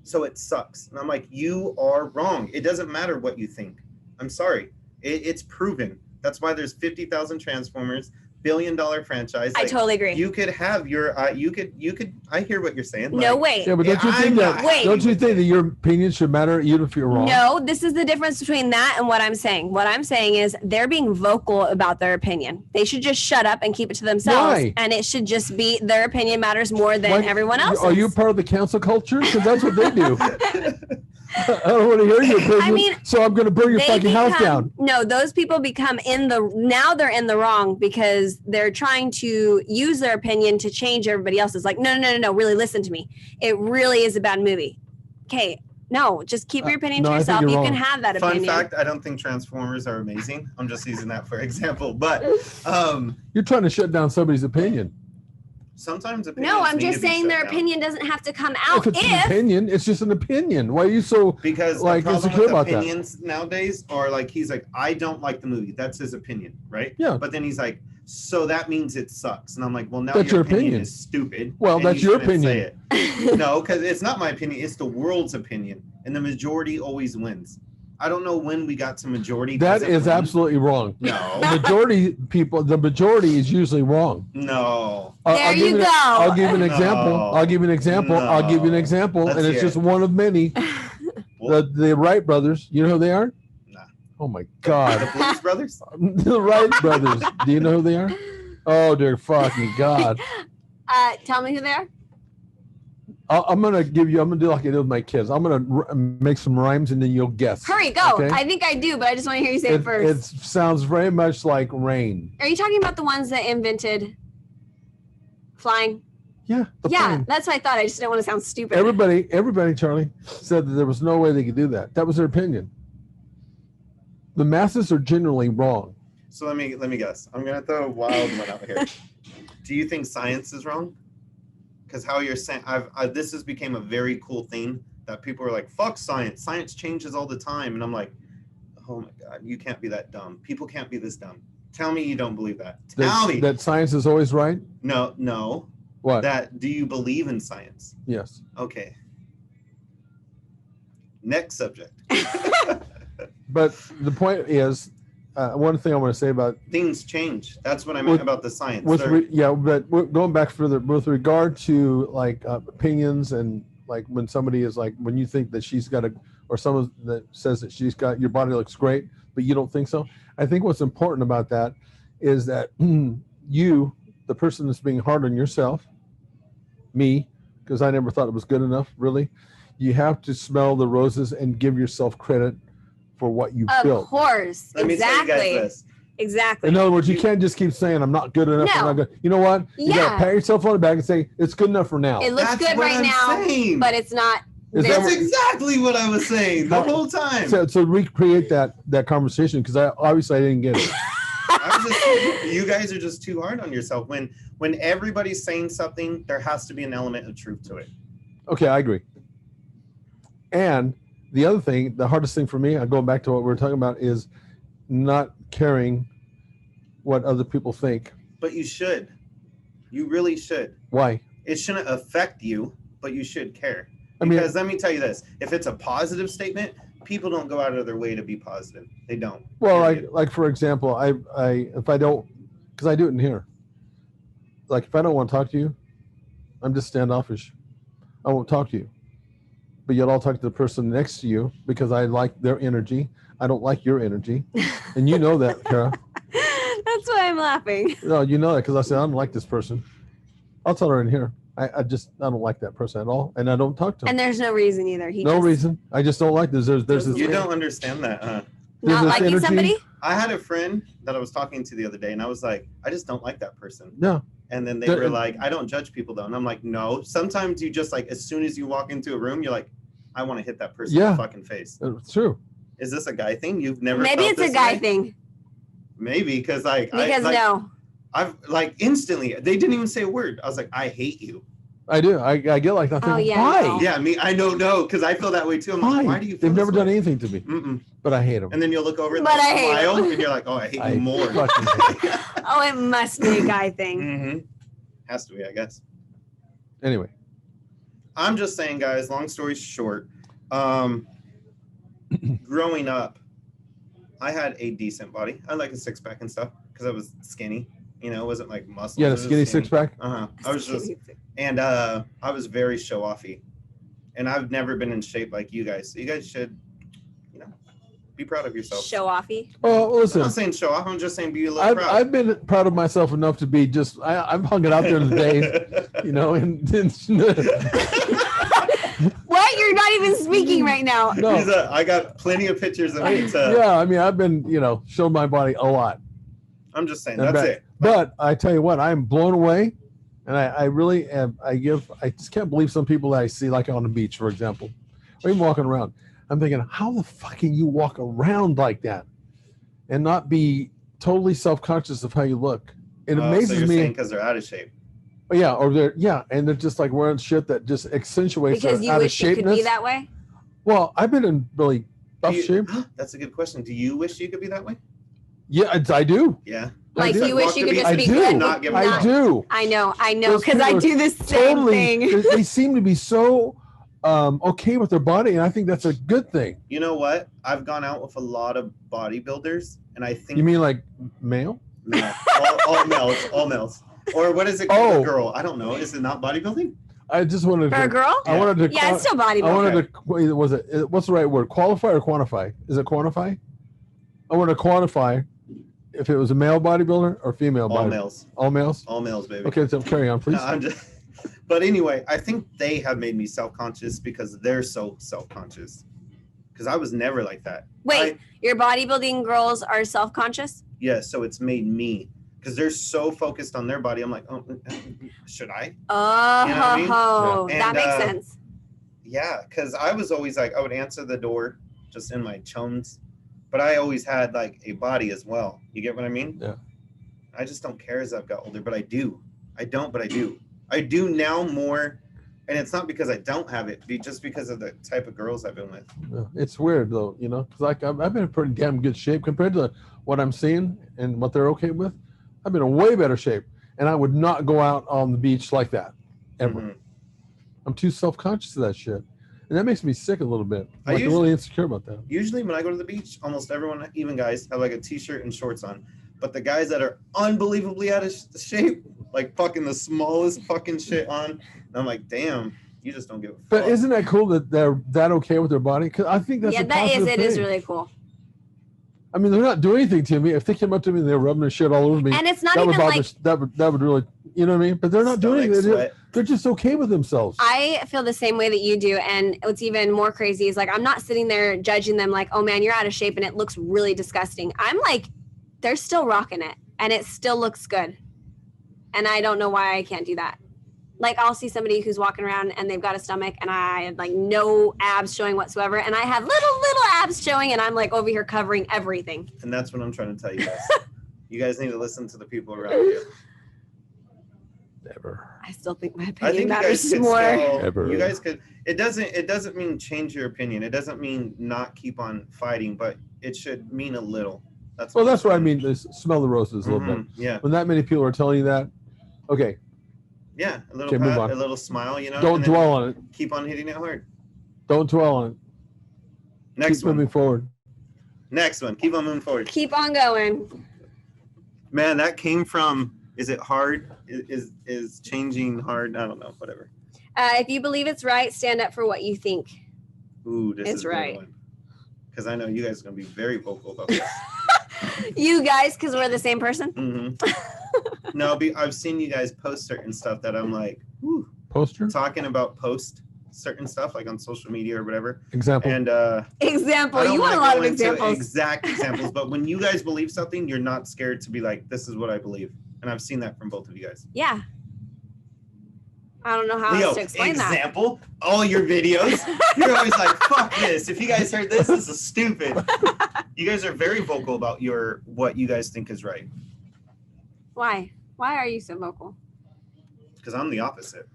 so it sucks. And I'm like, you are wrong. It doesn't matter what you think. I'm sorry. It's proven. That's why there's 50,000 Transformers. billion-dollar franchise. I totally agree. You could have your, you could. I hear what you're saying. No, wait. Yeah, but don't you think don't you think that your opinion should matter even if you're wrong? No, this is the difference between that and what I'm saying. What I'm saying is they're being vocal about their opinion. They should just shut up and keep it to themselves. Why? And it should just be their opinion matters more than everyone else's. Are you part of the cancel culture? Because that's what they do. I don't want to hear your opinion, so I'm going to burn your fucking house down. No, those people become now they're in the wrong because they're trying to use their opinion to change everybody else's. Like, no, really listen to me. It really is a bad movie. Okay, no, just keep your opinion to yourself. You can have that opinion. Fun fact, I don't think Transformers are amazing. I'm just using that for example. But you're trying to shut down somebody's opinion. Sometimes no, I'm just saying their opinion doesn't have to come out. If it's an opinion, it's just an opinion. Why are you so insecure about that? Opinions nowadays are like, he's like, I don't like the movie. That's his opinion, right? Yeah. But then he's like, so that means it sucks. And I'm like, well, now that's your opinion is stupid. Well, that's your opinion. Say it. No, because it's not my opinion. It's the world's opinion, and the majority always wins. I don't know when we got to majority. That is absolutely wrong. No. The majority is usually wrong. No. There you go. I'll give you an example. I'll give you an example. Let's and it's just one of many. The Wright brothers. You know who they are? Nah. Oh my God. The Blues Brothers? The Wright brothers. Do you know who they are? Oh, dear fucking God. Tell me who they are. I'm gonna do like I did with my kids. I'm gonna make some rhymes and then you'll guess. Hurry, go. Okay? I think I do, but I just want to hear you say it first. It sounds very much like rain. Are you talking about the ones that invented flying? Yeah. Yeah, that's what I thought. I just didn't want to sound stupid. Everybody, Charlie, said that there was no way they could do that. That was their opinion. The masses are generally wrong. So let me guess. I'm gonna throw a wild one out here. Do you think science is wrong? Because how you're saying, this has became a very cool thing that people are like, fuck science. Science changes all the time. And I'm like, oh my God, you can't be that dumb. People can't be this dumb. Tell me you don't believe that. Tell me. That science is always right? No. What? Do you believe in science? Yes. Okay. Next subject. But the point is, one thing I want to say about things change. That's what I meant about the science. But going back further with regard to like opinions and like when somebody is like when you think that she's got or someone that says that she's got your body looks great, but you don't think so. I think what's important about that is that you, the person that's being hard on yourself, me, because I never thought it was good enough. Really, you have to smell the roses and give yourself credit for what you built. Of course. Let me tell you guys this. Exactly. In other words, you can't just keep saying I'm not good enough. No. I'm not good. You know what? You gotta pat yourself on the back and say it's good enough for now. It looks That's good what right I'm now, saying. but it's not. That's exactly what I was saying the whole time. So recreate that conversation because obviously I didn't get it. You guys are just too hard on yourself. When everybody's saying something, there has to be an element of truth to it. Okay, I agree. And the other thing, the hardest thing for me, I'm going back to what we were talking about, is not caring what other people think. But you should. You really should. Why? It shouldn't affect you, but you should care. Because let me tell you this, if it's a positive statement, people don't go out of their way to be positive. They don't. Well, like for example, if I don't, because I do it in here. Like if I don't want to talk to you, I'm just standoffish. I won't talk to you. But yet I'll talk to the person next to you because I like their energy. I don't like your energy. And you know that, Kara. That's why I'm laughing. No, you know that because I said, I don't like this person. I'll tell her in here. I don't like that person at all. And I don't talk to him. And there's no reason either. Reason. I just don't like this. There's this. You don't understand that, huh? Not liking energy. Somebody? I had a friend that I was talking to the other day and I was like, I just don't like that person. Yeah. And then they were like, I don't judge people though. And I'm like, no, sometimes you just like, as soon as you walk into a room, you're like, I want to hit that person in the fucking face. It's true. Is this a guy thing? You've never Maybe felt it's this a guy way? thing. Maybe because no. I've like instantly, they didn't even say a word. I was like, I hate you. I do. I get like that. Oh, yeah. Why? No. Yeah, me. I know, because I feel that way too. I'm like, why do you feel They've never this way? done anything to me. Mm-mm. But I hate them. And then you'll look over and But they I hate smile, him. and you're like, oh, I hate you more. Oh, it must be a guy thing. Mm-hmm. Has to be, I guess. Anyway. I'm just saying, guys, long story short, growing up, I had a decent body. I had like a six-pack and stuff because I was skinny. You know, it wasn't like muscles. Yeah, a skinny six-pack? Uh-huh. I was just, and I was very show-offy. And I've never been in shape like you guys. So you guys should, you know, be proud of yourself. Show-offy? Oh, listen. I'm not saying show off. I'm just saying be a little proud. I've been proud of myself enough to be just, I've hung it out there in the days, you know, and What? You're not even speaking right now. No. I got plenty of pictures of me. Yeah, I mean, I've been, you know, showing my body a lot. I'm just saying, that's it. But I tell you what, I'm blown away. And I really am, I just can't believe some people that I see, like on the beach, for example, or even walking around. I'm thinking, how the fuck can you walk around like that and not be totally self-conscious of how you look? It amazes me. Because they're out of shape. Yeah, and they're just like wearing shit that just accentuates because their out of shapeness. Because you wish you could be that way? Well, I've been in really tough shape. That's a good question. Do you wish you could be that way? Yeah, I do. Yeah. Like you wish you could just be good. I do. I know, because I do the same thing. They seem to be so okay with their body, and I think that's a good thing. You know what? I've gone out with a lot of bodybuilders, and I think... You mean like male? No, all males. Or what is it called? A girl? I don't know. Is it not bodybuilding? I just wanted for a girl. I wanted to. Yeah, it's still bodybuilding. I wanted to. What's the right word? Qualify or quantify? Is it quantify? I want to quantify if it was a male bodybuilder or female All bodybuilder. males. All males? All males, baby. Okay, so carry on, please. No, I'm just. But anyway, I think they have made me self-conscious because they're so self-conscious. Because I was never like that. Wait, your bodybuilding girls are self-conscious? Yeah, so it's made me. Because they're so focused on their body. I'm like, oh, should I? Oh, You know what I mean? that And, makes sense. Yeah, because I was always like, I would answer the door just in my chums. But I always had like a body as well. You get what I mean? Yeah. I just don't care as I've got older, but I do. I don't, but I do. I do now more, and it's not because I don't have it, just because of the type of girls I've been with. Yeah, it's weird though, you know, because like I've been in pretty damn good shape compared to what I'm seeing and what they're okay with. I've been in way better shape, and I would not go out on the beach like that ever. Mhm. I'm too self-conscious of that shit, and that makes me sick a little bit. I I'm really insecure about that. Usually when I go to the beach, almost everyone, even guys, have like a t-shirt and shorts on. But the guys that are unbelievably out of shape, like fucking the smallest fucking shit on, and I'm like, damn, you just don't give a fuck. But isn't that cool that they're that okay with their body? Because I think that's Yeah, a that is. positive It is thing. really cool. I mean, they're not doing anything to me. If they came up to me and they're rubbing their shit all over me, And it's not that would even bother. like That would really, you know what I mean? But they're not doing Stomach anything. sweat. They're just okay with themselves. I feel the same way that you do. And what's even more crazy is like, I'm not sitting there judging them like, oh man, you're out of shape and it looks really disgusting. I'm like, they're still rocking it and it still looks good. And I don't know why I can't do that. Like I'll see somebody who's walking around and they've got a stomach and I have like no abs showing whatsoever. And I have little abs showing and I'm like over here covering everything. And that's what I'm trying to tell you guys. You guys need to listen to the people around you. Never. I still think my I opinion think you guys matters could more. still, Ever. you guys could, it doesn't mean change your opinion. It doesn't mean not keep on fighting, but it should mean a little. That's Well, what that's I'm what I saying. mean. Is smell the roses a little bit. Yeah. When that many people are telling you that, okay, Yeah. A little Okay, move pat, on. a little smile, you know. don't and then dwell on it. Keep on hitting it hard. Don't dwell on it. Next Keep one. moving forward. Next one. Keep on moving forward. Keep on going. Man, that came from. Is it hard? Is changing hard? I don't know. Whatever. If you believe it's right, stand up for what you think. Ooh, this It's is a good right. one. Because I know you guys are gonna be very vocal about this. You guys, because we're the same person. Mm-hmm. No, I've seen you guys post certain stuff that I'm like, whew, Poster talking about certain stuff like on social media or whatever. example. And Example. I don't You want a wanna lot go of into examples. exact examples, but when you guys believe something, you're not scared to be like, this is what I believe. And I've seen that from both of you guys. Yeah. I don't know how Leo, else to explain example, all your videos, you're always like, fuck this. If you guys heard this is stupid. You guys are very vocal about what you guys think is right. that. Why? Why are you so vocal? Because I'm the opposite.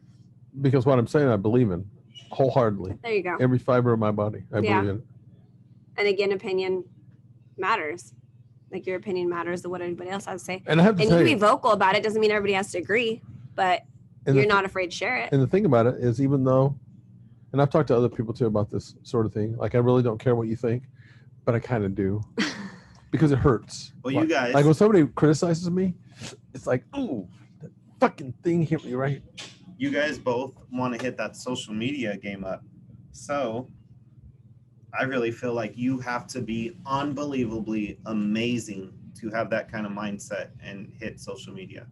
Because what I'm saying, I believe in wholeheartedly. There you go. Every fiber of my body, I Yeah. believe in. And again, opinion matters. Like your opinion matters than what anybody else has to say. And I have to And you tell can you, be vocal about it. Doesn't mean everybody has to agree, but and you're the, not afraid to share it. and the thing about it is, even though, and I've talked to other people too about this sort of thing. Like I really don't care what you think, but I kind of do, because it hurts. Well, you guys, Like when somebody criticizes me, it's like, ooh, that fucking thing hit me right. you guys both want to hit that social media game up. So I really feel like you have to be unbelievably amazing to have that kind of mindset and hit social media.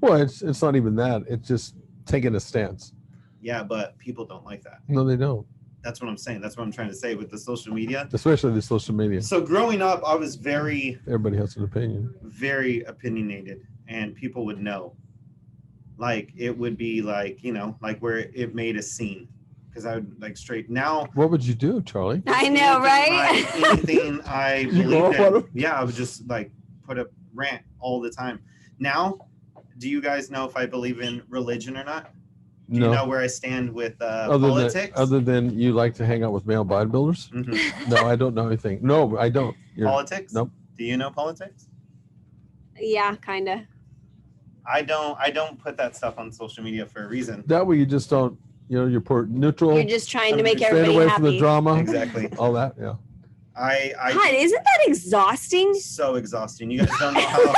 Well, it's not even that. It's just taking a stance. Yeah, but people don't like that. No, they don't. That's what I'm saying. That's what I'm trying to say with the social media. Especially the social media. So growing up, I was very, Everybody has an opinion. very opinionated, and people would know. Like it would be like, you know, like where it made a scene. Because I would like straight now. What would you do, Charlie? I know, right? Anything I You go believed off on in. them? Yeah, I would just like put a rant all the time. Now, do you guys know if I believe in religion or not? Do No. you know where I stand with Other politics? than you like to hang out with male bodybuilders? Mhm. No, I don't know anything. No, I don't. Politics? Nope. Do you know politics? Yeah, kind of. I don't put that stuff on social media for a reason. That way you just don't, you're put neutral, You're just trying to I'm make just stay everybody away from the happy. drama, Exactly. all that, yeah. I God, isn't that exhausting? so exhausting. You guys don't know how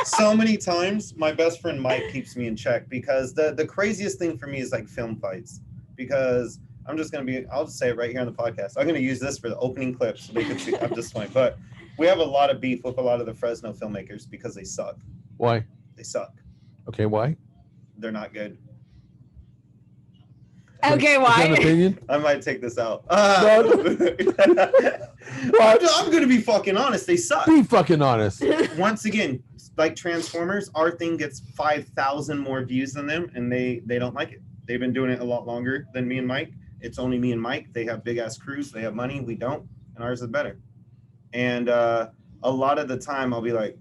so many times my best friend Mike keeps me in check, because the craziest thing for me is like film fights, because I'll just say it right here on the podcast. I'm gonna use this for the opening clip so they can see. I'm just playing, but We have a lot of beef with a lot of the Fresno filmmakers because they suck. Why? They suck. Okay, why? They're not good. Okay, Is that an why? opinion? I might take this out. What? I'm going to be fucking honest. They suck. Be fucking honest. Once again, like Transformers, our thing gets 5,000 more views than them, and they don't like it. They've been doing it a lot longer than me and Mike. It's only me and Mike. They have big ass crews. They have money. We don't, and ours is better. And a lot of the time, I'll be like,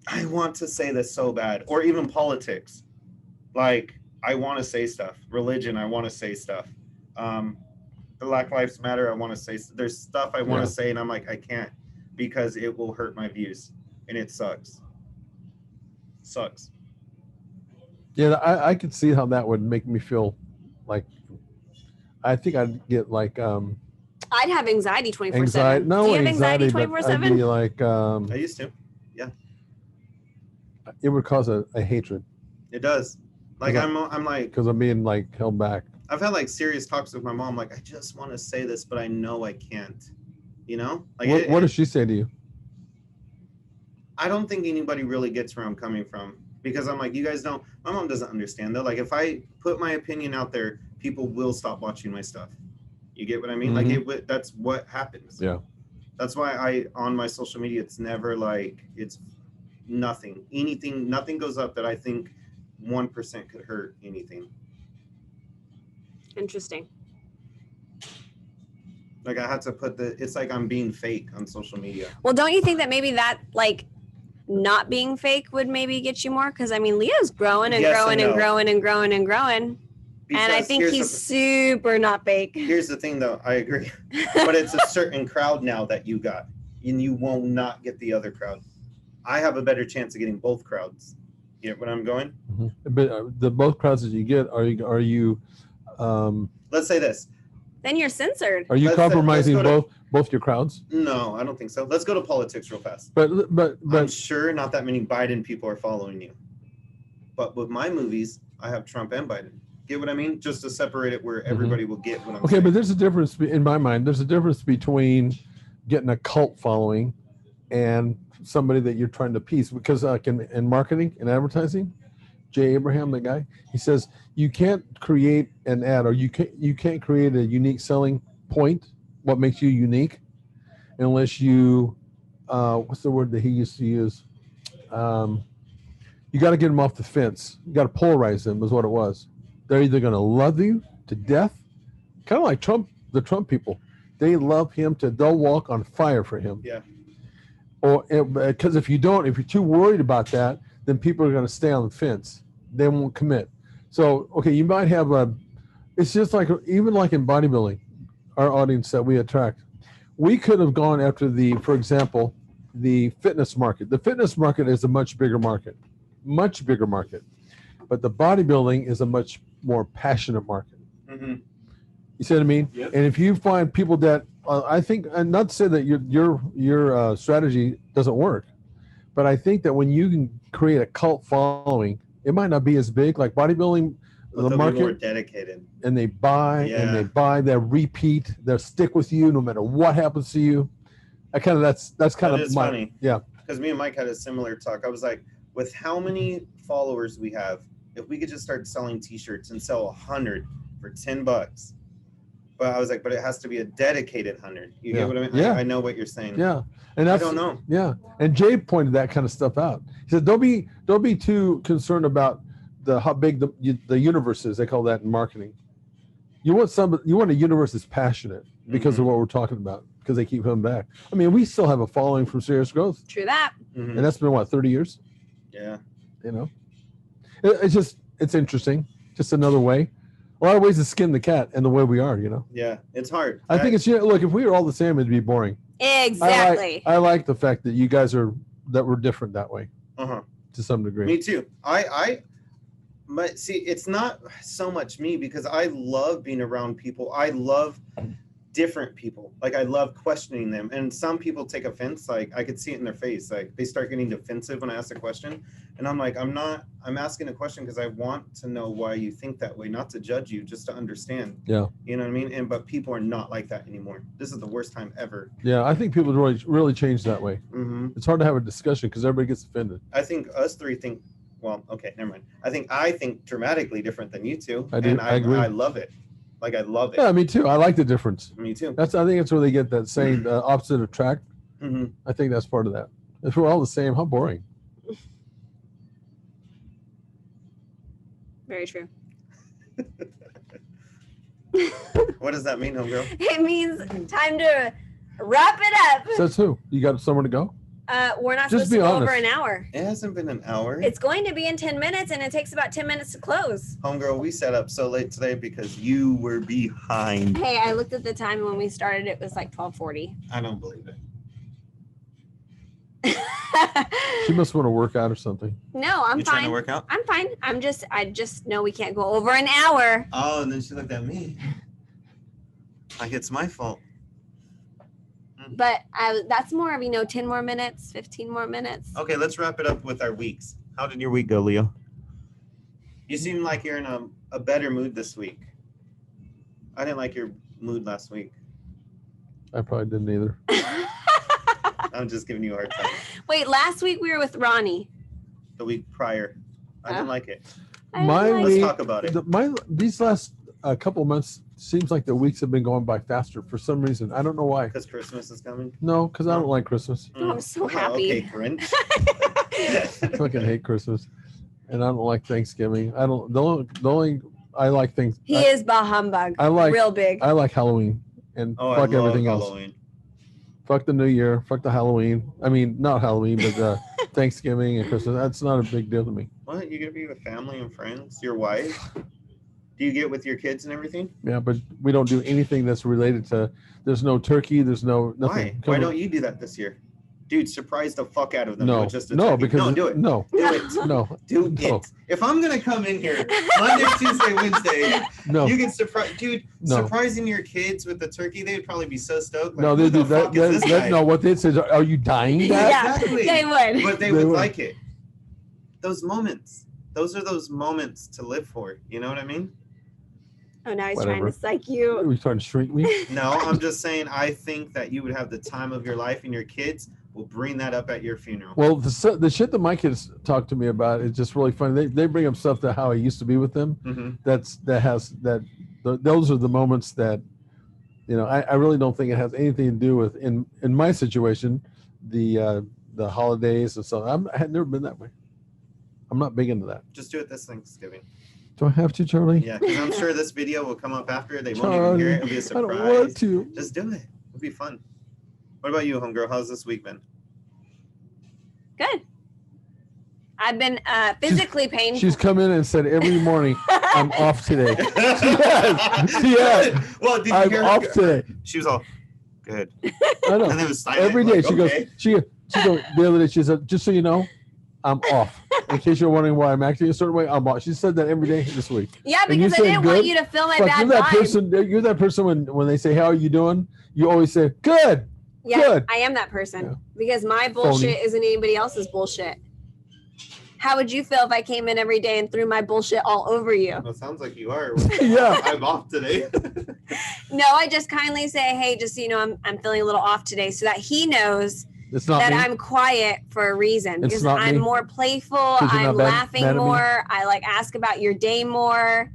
I want to say this so bad, or even politics. Like, I want to say stuff. Religion, I want to say stuff. Black Lives Matter, I want to say. There's stuff I want to say, and I'm like, I can't because it will hurt my views, and it sucks. Sucks. Yeah, I could see how that would make me feel like. I think I'd get like I'd have anxiety 24/7. anxiety. No, Do you have anxiety but I'd 24/7? be like I used to. it would cause a hatred It does. Like I'm like, because I'm being like held back. I've had like serious talks with my mom. Like, I just want to say this, but I know I can't. You know? Like, What does she say to you? I don't think anybody really gets where I'm coming from because I'm like, you guys don't. My mom doesn't understand though. Like, if I put my opinion out there, people will stop watching my stuff. You get what I mean? Mhm. Like, that's what happens. Yeah. That's why on my social media, it's never like it's nothing. Nothing goes up that I think 1% could hurt anything. Interesting. Like, I had to put it's like I'm being fake on social media. Well, don't you think that maybe that like not being fake would maybe get you more? Because I mean, Leo's growing and Yes growing and and no. growing and growing and growing. And I Because think here's he's the- super not fake. Here's the thing, though. I agree. But it's a certain crowd now that you got, and you won't not get the other crowd. I have a better chance of getting both crowds. You get what I'm going? Mhm. But the both crowds that you get, are you Let's say this. Then you're censored. are you Let's compromising go to- both your crowds? No, I don't think so. Let's go to politics real fast. But I'm sure not that many Biden people are following you. But with my movies, I have Trump and Biden. Get what I mean? Just to separate it where everybody will get what I'm okay, saying. but there's a difference in my mind. There's a difference between getting a cult following and somebody that you're trying to appease. Because like in marketing and advertising, Jay Abraham, the guy, he says you can't create an ad or you can't create a unique selling point. What makes you unique, unless you what's the word that he used to use? You got to get them off the fence. You got to polarize them. Is what it was. They're either going to love you to death, kind of like Trump, the Trump people. They love him they'll walk on fire for him. Yeah. Or because if you're too worried about that, then people are going to stay on the fence. They won't commit. So, okay, you might have it's just like, even like in bodybuilding, our audience that we attract, we could have gone after for example, the fitness market. The fitness market is a much bigger market. But the bodybuilding is a much more passionate market. Mm-hmm. You see what I mean? Yep. And if you find people that I think, and not to say that your strategy doesn't work, but I think that when you can create a cult following, it might not be as big like bodybuilding. But The they'll be more market, dedicated. and they buy, they'll repeat, they'll stick with you no matter what happens to you. That's kind That of is my funny. yeah. Because me and Mike had a similar talk. I was like, with how many followers we have, if we could just start selling T-shirts and sell 100 for $10. But I was like, but it has to be a dedicated 100. You get what I mean? Yeah. I know what you're saying. Yeah, and I that's don't know. Yeah, and Jay pointed that kind of stuff out. He said, "Don't be too concerned about how big the universe is." They call that in marketing. You want a universe that's passionate because of what we're talking about. Because they keep coming back. I mean, we still have a following from Serious Growth, True that. Mhm. and that's been what 30 years. Yeah. You know, it's interesting. Just another way. A lot of ways to skin the cat, and the way we are. You know. Yeah. It's hard. I think it's look. If we were all the same, it'd be boring. Exactly. I like the fact that you guys that we're different that way Uh-huh. to some degree. Me too. But see, it's not so much me because I love being around people. I love different people. Like I love questioning them, and some people take offense. Like I could see it in their face. Like they start getting defensive when I ask a question, and I'm like, I'm asking a question because I want to know why you think that way, not to judge you, just to understand. Yeah. You know what I mean? But people are not like that anymore. This is the worst time ever. Yeah, I think people really changed that way. Mm-hmm. It's hard to have a discussion because everybody gets offended. I think us three think. Well, okay, never mind. I think dramatically different than you two. I do. And I agree. I love it. Like I love it. Yeah, me too. I like the difference. Me too. I think that's where they get that saying, opposite attract. Mm-hmm. I think that's part of that. If we're all the same, how boring. Very true. What does that mean, homegirl? It means time to wrap it up. Says who? You got somewhere to go? We're not Just supposed to go honest. over an hour. It hasn't been an hour. It's going to be in 10 minutes, and it takes about 10 minutes to close. Homegirl, we set up so late today because you were behind. Hey, I looked at the time, and when we started, it was like 12:40. I don't believe it. She must want to work out or something. No, I'm You fine. trying to work out? I'm fine. I just know we can't go over an hour. Oh, and then she looked at me. Like it's my fault. But that's more of, 10 more minutes, 15 more minutes. Okay, let's wrap it up with our weeks. How did your week go, Leo? You seem like you're in a better mood this week. I didn't like your mood last week. I probably didn't either. I'm just giving you a hard time. Wait, last week we were with Ronnie. The week prior. I didn't like it. Let's talk about it. These last couple of months seems like the weeks have been going by faster for some reason. I don't know why. Because Christmas is coming? No, because I don't like Christmas. Oh, I'm so happy. Okay, Grinch. I fucking hate Christmas, and I don't like Thanksgiving. I don't. The only I like things. He is bah humbug. I like real big. I like Halloween and Oh, fuck I love everything Halloween. else. Fuck the New Year. Fuck the Halloween. I mean, not Halloween, but Thanksgiving and Christmas. That's not a big deal to me. What? You gonna be with family and friends? Your wife? Do you get with your kids and everything? Yeah, but we don't do anything that's related to. There's no turkey. There's no nothing. Why? Why don't you do that this year? Dude, surprise the fuck out of them. No, with just a no, turkey. because No, do it. No, Do it. no, Do no. it. If I'm gonna come in here Monday, Tuesday, Wednesday, no. you can surprise, dude. No. Surprising your kids with the turkey, they would probably be so stoked. Like, No, who they do the fuck that. is this guy? No, what they say is, "Are you dying, Dad?" Yeah, Exactly. they would. But they They would would. like it. Those moments. Those are those moments to live for. You know what I mean? Oh, now he's Whatever. trying to psych you. Are we trying to shrink me? No, I'm just saying. I think that you would have the time of your life, and your kids will bring that up at your funeral. Well, the shit that my kids talk to me about is just really funny. They bring up stuff that how I used to be with them. Mm-hmm. Those are the moments that, I really don't think it has anything to do with in my situation, the holidays and so. I had never been that way. I'm not big into that. Just do it this Thanksgiving. Do I have to, Charlie? Yeah, because I'm sure this video will come up after. They won't even Charlie, hear it. It'll be a I surprise. don't want to. Just do it. It'll be fun. What about you, homegirl? How's this week been? Good. I've been physically painful. She's come in and said every morning, "I'm off today." She has. Well, did you I'm hear her? off today. She was all good. I know. And it was silent. Every day like, she okay. goes. She goes. The other day she said, "Just so you know, I'm off." In case you're wondering why I'm acting a certain way, I'm off. She said that every day this week. Yeah, And you because I said didn't want good? you to feel my Fuck, bad you're that vibe. person. You're that person when they say, "How are you doing?" You always say, "Good." Yeah, Good. I am that person Yeah. because my bullshit Phony. isn't anybody else's bullshit. How would you feel if I came in every day and threw my bullshit all over you? Well, it sounds like you are. Yeah. I'm off today. No, I just kindly say, hey, just so you know, I'm feeling a little off today, so that he knows It's not that me. I'm quiet for a reason. It's Because not I'm me. more playful. 'Cause you're I'm not laughing mad at me? more. I ask about your day more.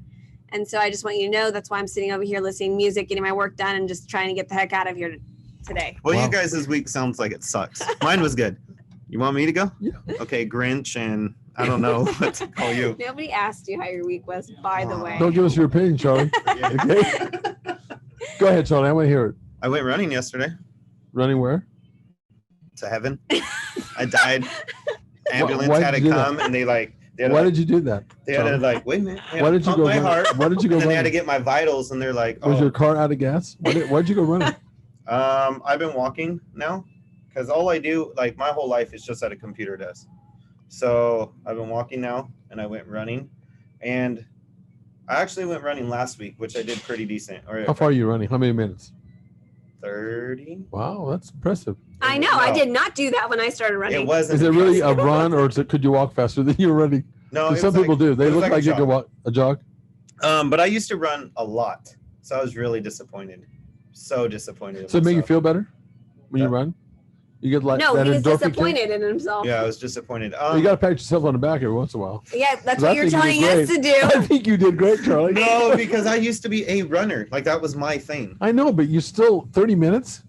And so I just want you to know that's why I'm sitting over here listening to music, getting my work done, and just trying to get the heck out of here today. Well, Wow. you guys, this week sounds like it sucks. Mine was good. You want me to go? Yeah. Okay, Grinch, and I don't know what to call you. Nobody asked you how your week was, by the way. Don't give us your opinion, Charlie. Okay. Go ahead, Charlie. I want to hear it. I went running yesterday Running where? to heaven. I died. Ambulance why had did to you do that? come, and they had Why to, did you do that? they had to Charlie? wait a minute. They had Why to did you pump go? my Running? heart, Why did you go and then they had to running? get my vitals, and they're like, Was oh. your car out of gas? Why'd you go running? I've been walking now because all I do, like my whole life, is just at a computer desk. So I've been walking now, and I went running, and I actually went running last week, which I did pretty decent. How far are you running? How many minutes? 30. Wow, that's impressive. I know. I did not do that when I started running. It wasn't. Is it really a run, or could you walk faster than you're running? No, Some people do. They look like you can walk a jog. But I used to run a lot, so I was really disappointed. So disappointed. So it make you feel better when you run? You get like no, that he was endorphin disappointed kick? in himself. Yeah, I was disappointed. You got to pat yourself on the back every once in a while. Yeah, that's 'Cause what I you're think you telling did us to great. do. I think you did great, Charlie. No, because I used to be a runner. Like that was my thing. I know, but you still 30 minutes?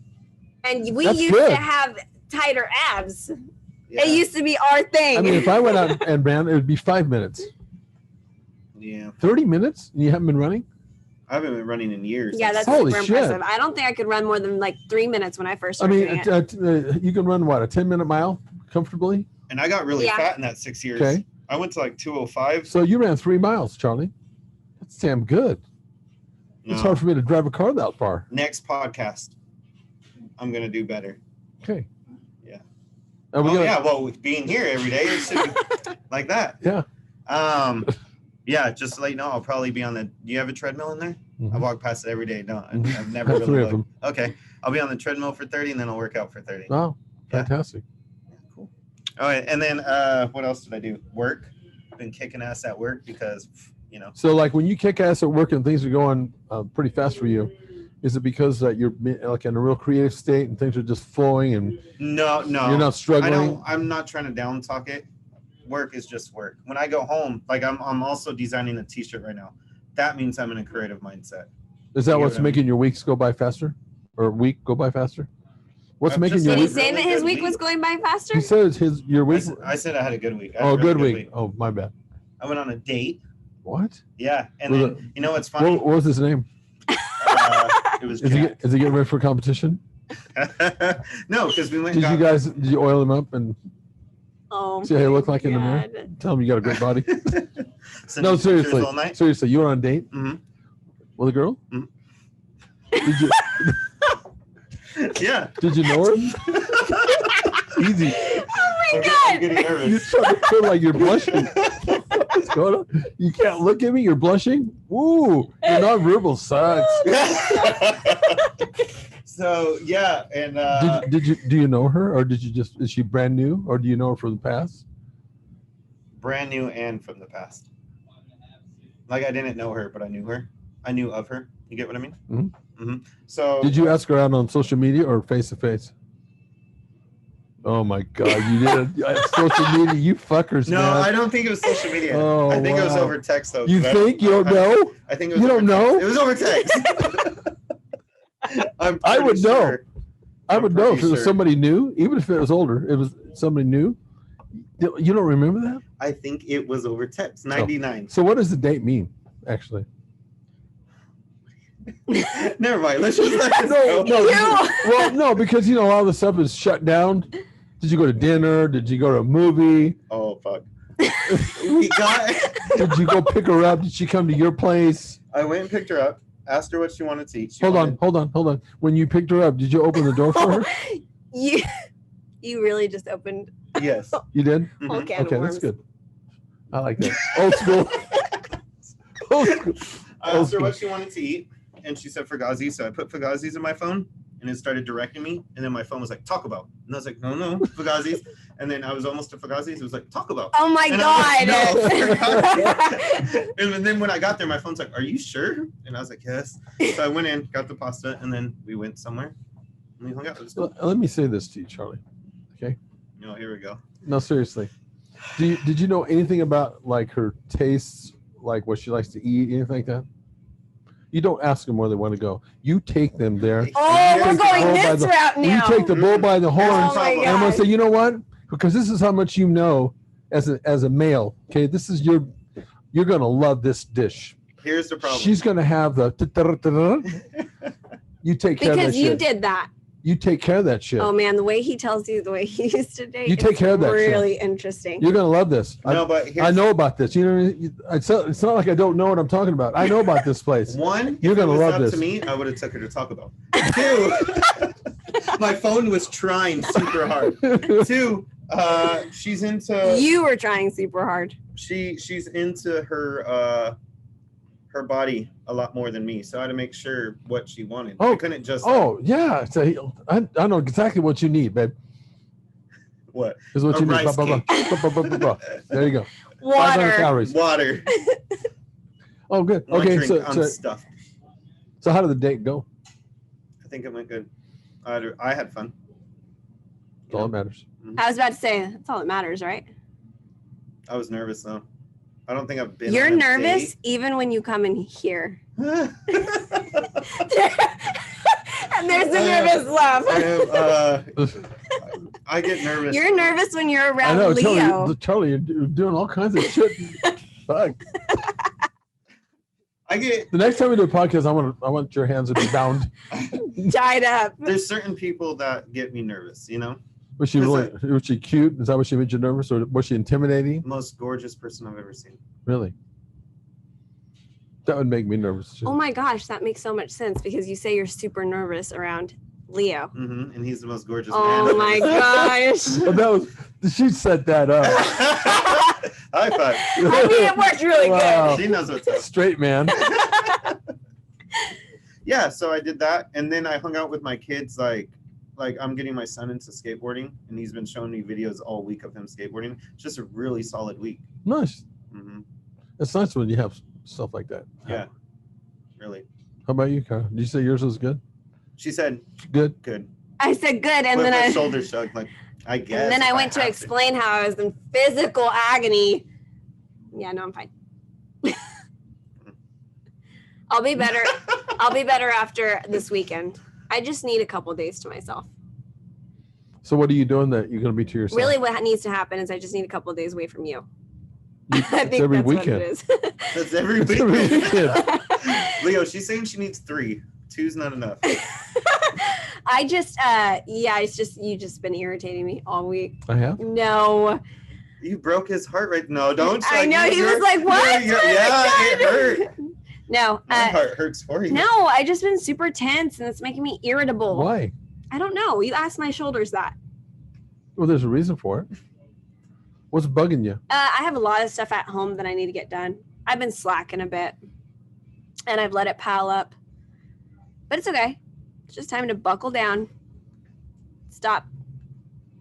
And we That's used good. to have tighter abs. Yeah. It used to be our thing. I mean, if I went out and ran, it would be 5 minutes. Yeah. 30 minutes? And you haven't been running? I haven't been running in years. yeah, that's Holy super shit. impressive. I don't think I could run more than like 3 minutes when I first I started doing mean, it. you can run, what, a 10-minute mile comfortably? And I got really Yeah. fat in that 6 years. Okay. I went to like 205. So you ran 3 miles, Charlie. That's damn good. It's No. hard for me to drive a car that far. Next podcast, I'm gonna do better. Okay. Yeah. Are we Oh gonna- yeah. Well, with being here every day, it should be like that. Yeah. Yeah. Just to let you know, I'll probably be on the. Do you have a treadmill in there? Mhm. I walk past it every day. No, Mhm. I've never I have really 3 of looked. them. Okay, I'll be on the treadmill for 30, and then I'll work out for 30. Wow. Yeah. Fantastic. Cool. All right, and then what else did I do? Work. Been kicking ass at work because So, like, when you kick ass at work and things are going pretty fast for you, is it because that you're like in a real creative state and things are just flowing and No. you're not struggling? I'm not trying to down talk it. Work is just work. When I go home, like I'm also designing a T-shirt right now. That means I'm in a creative mindset. Is that You what's get what I making your weeks go by faster, or week go by faster? What's I've making just your Did he had week? say really that his good week week. was going by faster? He says your week. I said I had a good week. I had Oh, a really good week. Oh, my bad. I went on a date. What? Yeah, and Was then you know what's funny? What was his name? It was Is he Jack. getting ready for competition? No, because we went. Did and you got- guys? Did you oil him up and Oh, see how he looked like in the God. mirror? Tell him you got a great body. send No, you pictures seriously. all night? Seriously, you were on a date Mhm. with a girl. Mhm. Did you? Yeah. Did you know her? Easy. Oh my I'm God. getting You nervous. try to feel like you're blushing. What's going on? You can't look at me. You're blushing. Ooh, your nonverbal sucks. So yeah, and Do you know her, or did you just? Is she brand new, or do you know her from the past? brand new and from the past. Like I didn't know her, but I knew her. I knew of her. You get what I mean? Mhm. Mm-hmm. So Did you ask her out on social media or face to face? Oh my God, you did social media, you fuckers. No, man. I don't think it was social media. Oh, I think it was wow. over text though. You 'cause think? You don't know? I think it was You over don't know? text. It was over text. I would pretty know. sure. I I'm would know if pretty it was sure. somebody new, even if it was older. It was somebody new. You don't remember that? I think it was over text. 99. So what does the date mean, actually? Never mind. Let's just let this No, go. no. Well, no, because you know all the stuff is shut down. Did you go to dinner? Did you go to a movie? Oh fuck. We got. Did you go pick her up? Did she come to your place? I went and picked her up. Asked her what she wanted to eat. She Hold wanted- on. When you picked her up, did you open the door for her? You really just opened Yes. You did? a Mhm. whole can Okay, of worms. that's good. I like that. Old school. Old school. I asked her what she wanted to eat, and she said Fugazi. So I put Fugazis in my phone, and it started directing me. And then my phone was like, "Talk about," and I was like, "No, Fugazis." And then I was almost to Fugazis. It was like, "Talk about." Oh my And I God. was like, "No." And then when I got there, my phone's like, "Are you sure?" And I was like, "Yes." So I went in, got the pasta, and then we went somewhere. And we hung out. It was cool. Let me say this to you, Charlie. Oh, here we go. No, seriously. Did you know anything about like her tastes, like what she likes to eat, anything like that? You don't ask them where they want to go. You take them there. Oh, we're Take the going bull by this the- route now. You take the bull by the horns. Oh my And I'm gonna God. say, you know what? Because this is how much you know as a male. Okay, this is you're gonna love this dish. Here's the problem. She's gonna have the. You take care of that Because you shit. did that. You take care of that shit. Oh man, the way he tells you the way he used to date. You take is care of that shit. Really interesting. You're gonna love this. no, but here's I know about this. You know, it's not like I don't know what I'm talking about. I know about this place. one. You're if gonna it was love up this. to me, I would have took her to Taco Bell. Two, my phone was trying super hard. Two, she's into. You were trying super hard. She's into her her body a lot more than me, so I had to make sure what she wanted. Oh, I couldn't just. Yeah. So I know exactly what you need, babe. What is what a you need? rice cake. There you go. 500 Water. calories. Water. Oh, good. My Okay, drink, I'm so stuffed. So how did the date go? I think it went good. I had fun. That's all that matters. I was about to say that's all that matters, right? I was nervous though. I don't think I've been. You're on a nervous date. even when you come in here. And there's a nervous laugh. I get nervous. You're nervous when you're I around know, Leo. Charlie, you're doing all kinds of shit. Fuck. The next time we do a podcast, I want your hands to be bound. Tied up. There's certain people that get me nervous, you know? Was she cute? Is that what she made you nervous, or was she intimidating? Most gorgeous person I've ever seen. Really? That would make me nervous too. Oh my gosh, that makes so much sense because you say you're super nervous around Leo. Mm-hmm. And he's the most gorgeous man. Oh my gosh. Well, she set that up. High five. I mean, it worked really Wow. She knows what's up. Straight man. Yeah, so I did that, and then I hung out with my kids. Like I'm getting my son into skateboarding, and he's been showing me videos all week of him skateboarding. It's just a really solid week. Nice. Mm-hmm. It's nice when you have stuff like that. Yeah, really. How about you, Kara? Did you say yours was good? She said, Good. I said good, and with then her shoulder shrugged, like, I guess. and then I if went to have explain how I was in physical agony. Yeah, no, I'm fine. I'll be better. I'll be better after this weekend. I just need a couple days to myself. So what are you doing that you're going to be to yourself? Really, what needs to happen is I just need a couple days away from you. I think every that's weekend. what it is. That's every It's week. every weekend. Leo, she's saying she needs 3. 2's not enough. I just, you just been irritating me all week. I have. No. You broke his heart right now. Don't. I know, he was like, what? Yeah, it hurt. No. My heart hurts for you. No, I just been super tense and it's making me irritable. Why? I don't know. You asked my shoulders that. Well, there's a reason for it. What's bugging you? I have a lot of stuff at home that I need to get done. I've been slacking a bit and I've let it pile up. But it's okay. It's just time to buckle down, stop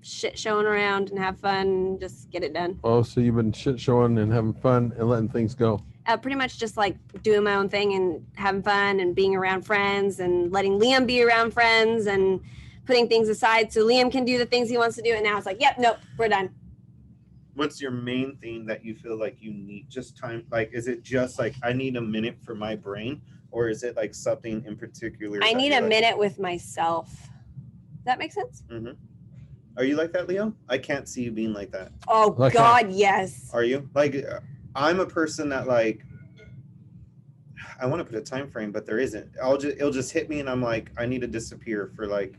shit showing around and have fun and just get it done. Oh, so you've been shit showing and having fun and letting things go. Pretty much just like doing my own thing and having fun and being around friends and letting Liam be around friends and putting things aside so Liam can do the things he wants to do. And now it's like, yep, nope, we're done. What's your main thing that you feel like you need just time? Like, is it just like, I need a minute for my brain? Or is it like something in particular? I need a like, minute with myself. Does that make sense? Mm-hmm. Are you like that, Leo? I can't see you being like that. Oh, Like God, yes. Are you? Like, I'm a person that like, I want to put a time frame, but there isn't. It'll just hit me and I'm like, I need to disappear for like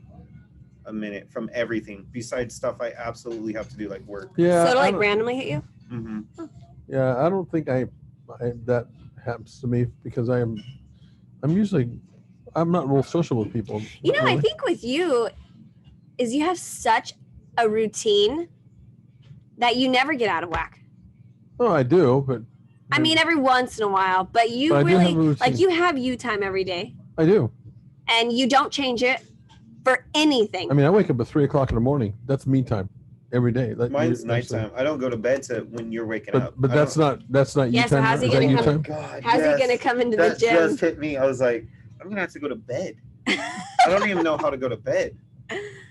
a minute from everything besides stuff I absolutely have to do, like work. Yeah. So to I like don't- randomly hit you? Mm-hmm. Yeah, I don't think I that happens to me because I'm not real social with people. You know, really. I think with you is you have such a routine that you never get out of whack. Oh, I do, but I mean, every once in a while, but you But I do have really, a routine. like you have you time every day I do. and you don't change it for anything. I mean, I wake up at 3:00 in the morning. That's me time every day. Like, Mine's you- actually. nighttime. I don't go to bed to when you're waking up. But I that's don't- not you Yeah, so time. how's he Is that gonna you come- time? God, How's yes. he going to come into the That gym? just hit me. I was like, I'm gonna have to go to bed. I don't even know how to go to bed.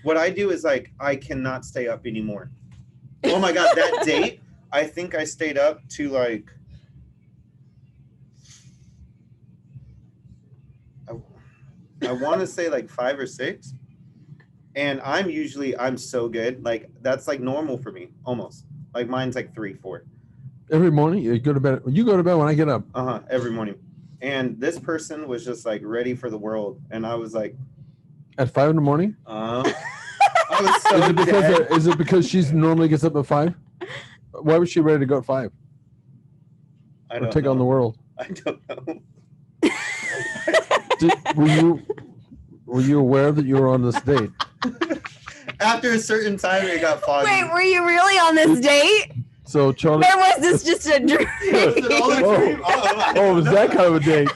What I do is like, I cannot stay up anymore. Oh my God, that date, I think I stayed up to like, I want to say like 5 or 6. And I'm so good. Like, that's like normal for me, almost. Like mine's like 3, 4. Every morning you go to bed. You go to bed when I get up. Every morning. And this person was just like ready for the world. And I was like, At 5 in the morning? I was so dead. Is it because she normally gets up at 5? Why was she ready to go at 5? I Or don't take on the know. world? I don't know. Were you aware that you were on this date? After a certain time, it got foggy. Wait, were you really on this date? So Charlie. Or was this just a dream? Oh, was that kind of a date?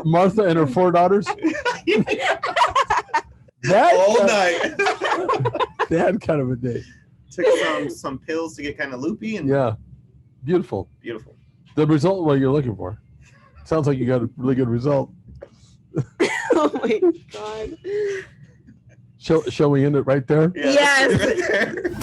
Martha and her 4 daughters. All night. They had kind of a date. Took some pills to get kind of loopy and Yeah, beautiful. beautiful. The result what you're looking for. Sounds like you got a really good result. Oh my God. Shall we end it right there? Yeah, Yes. right there.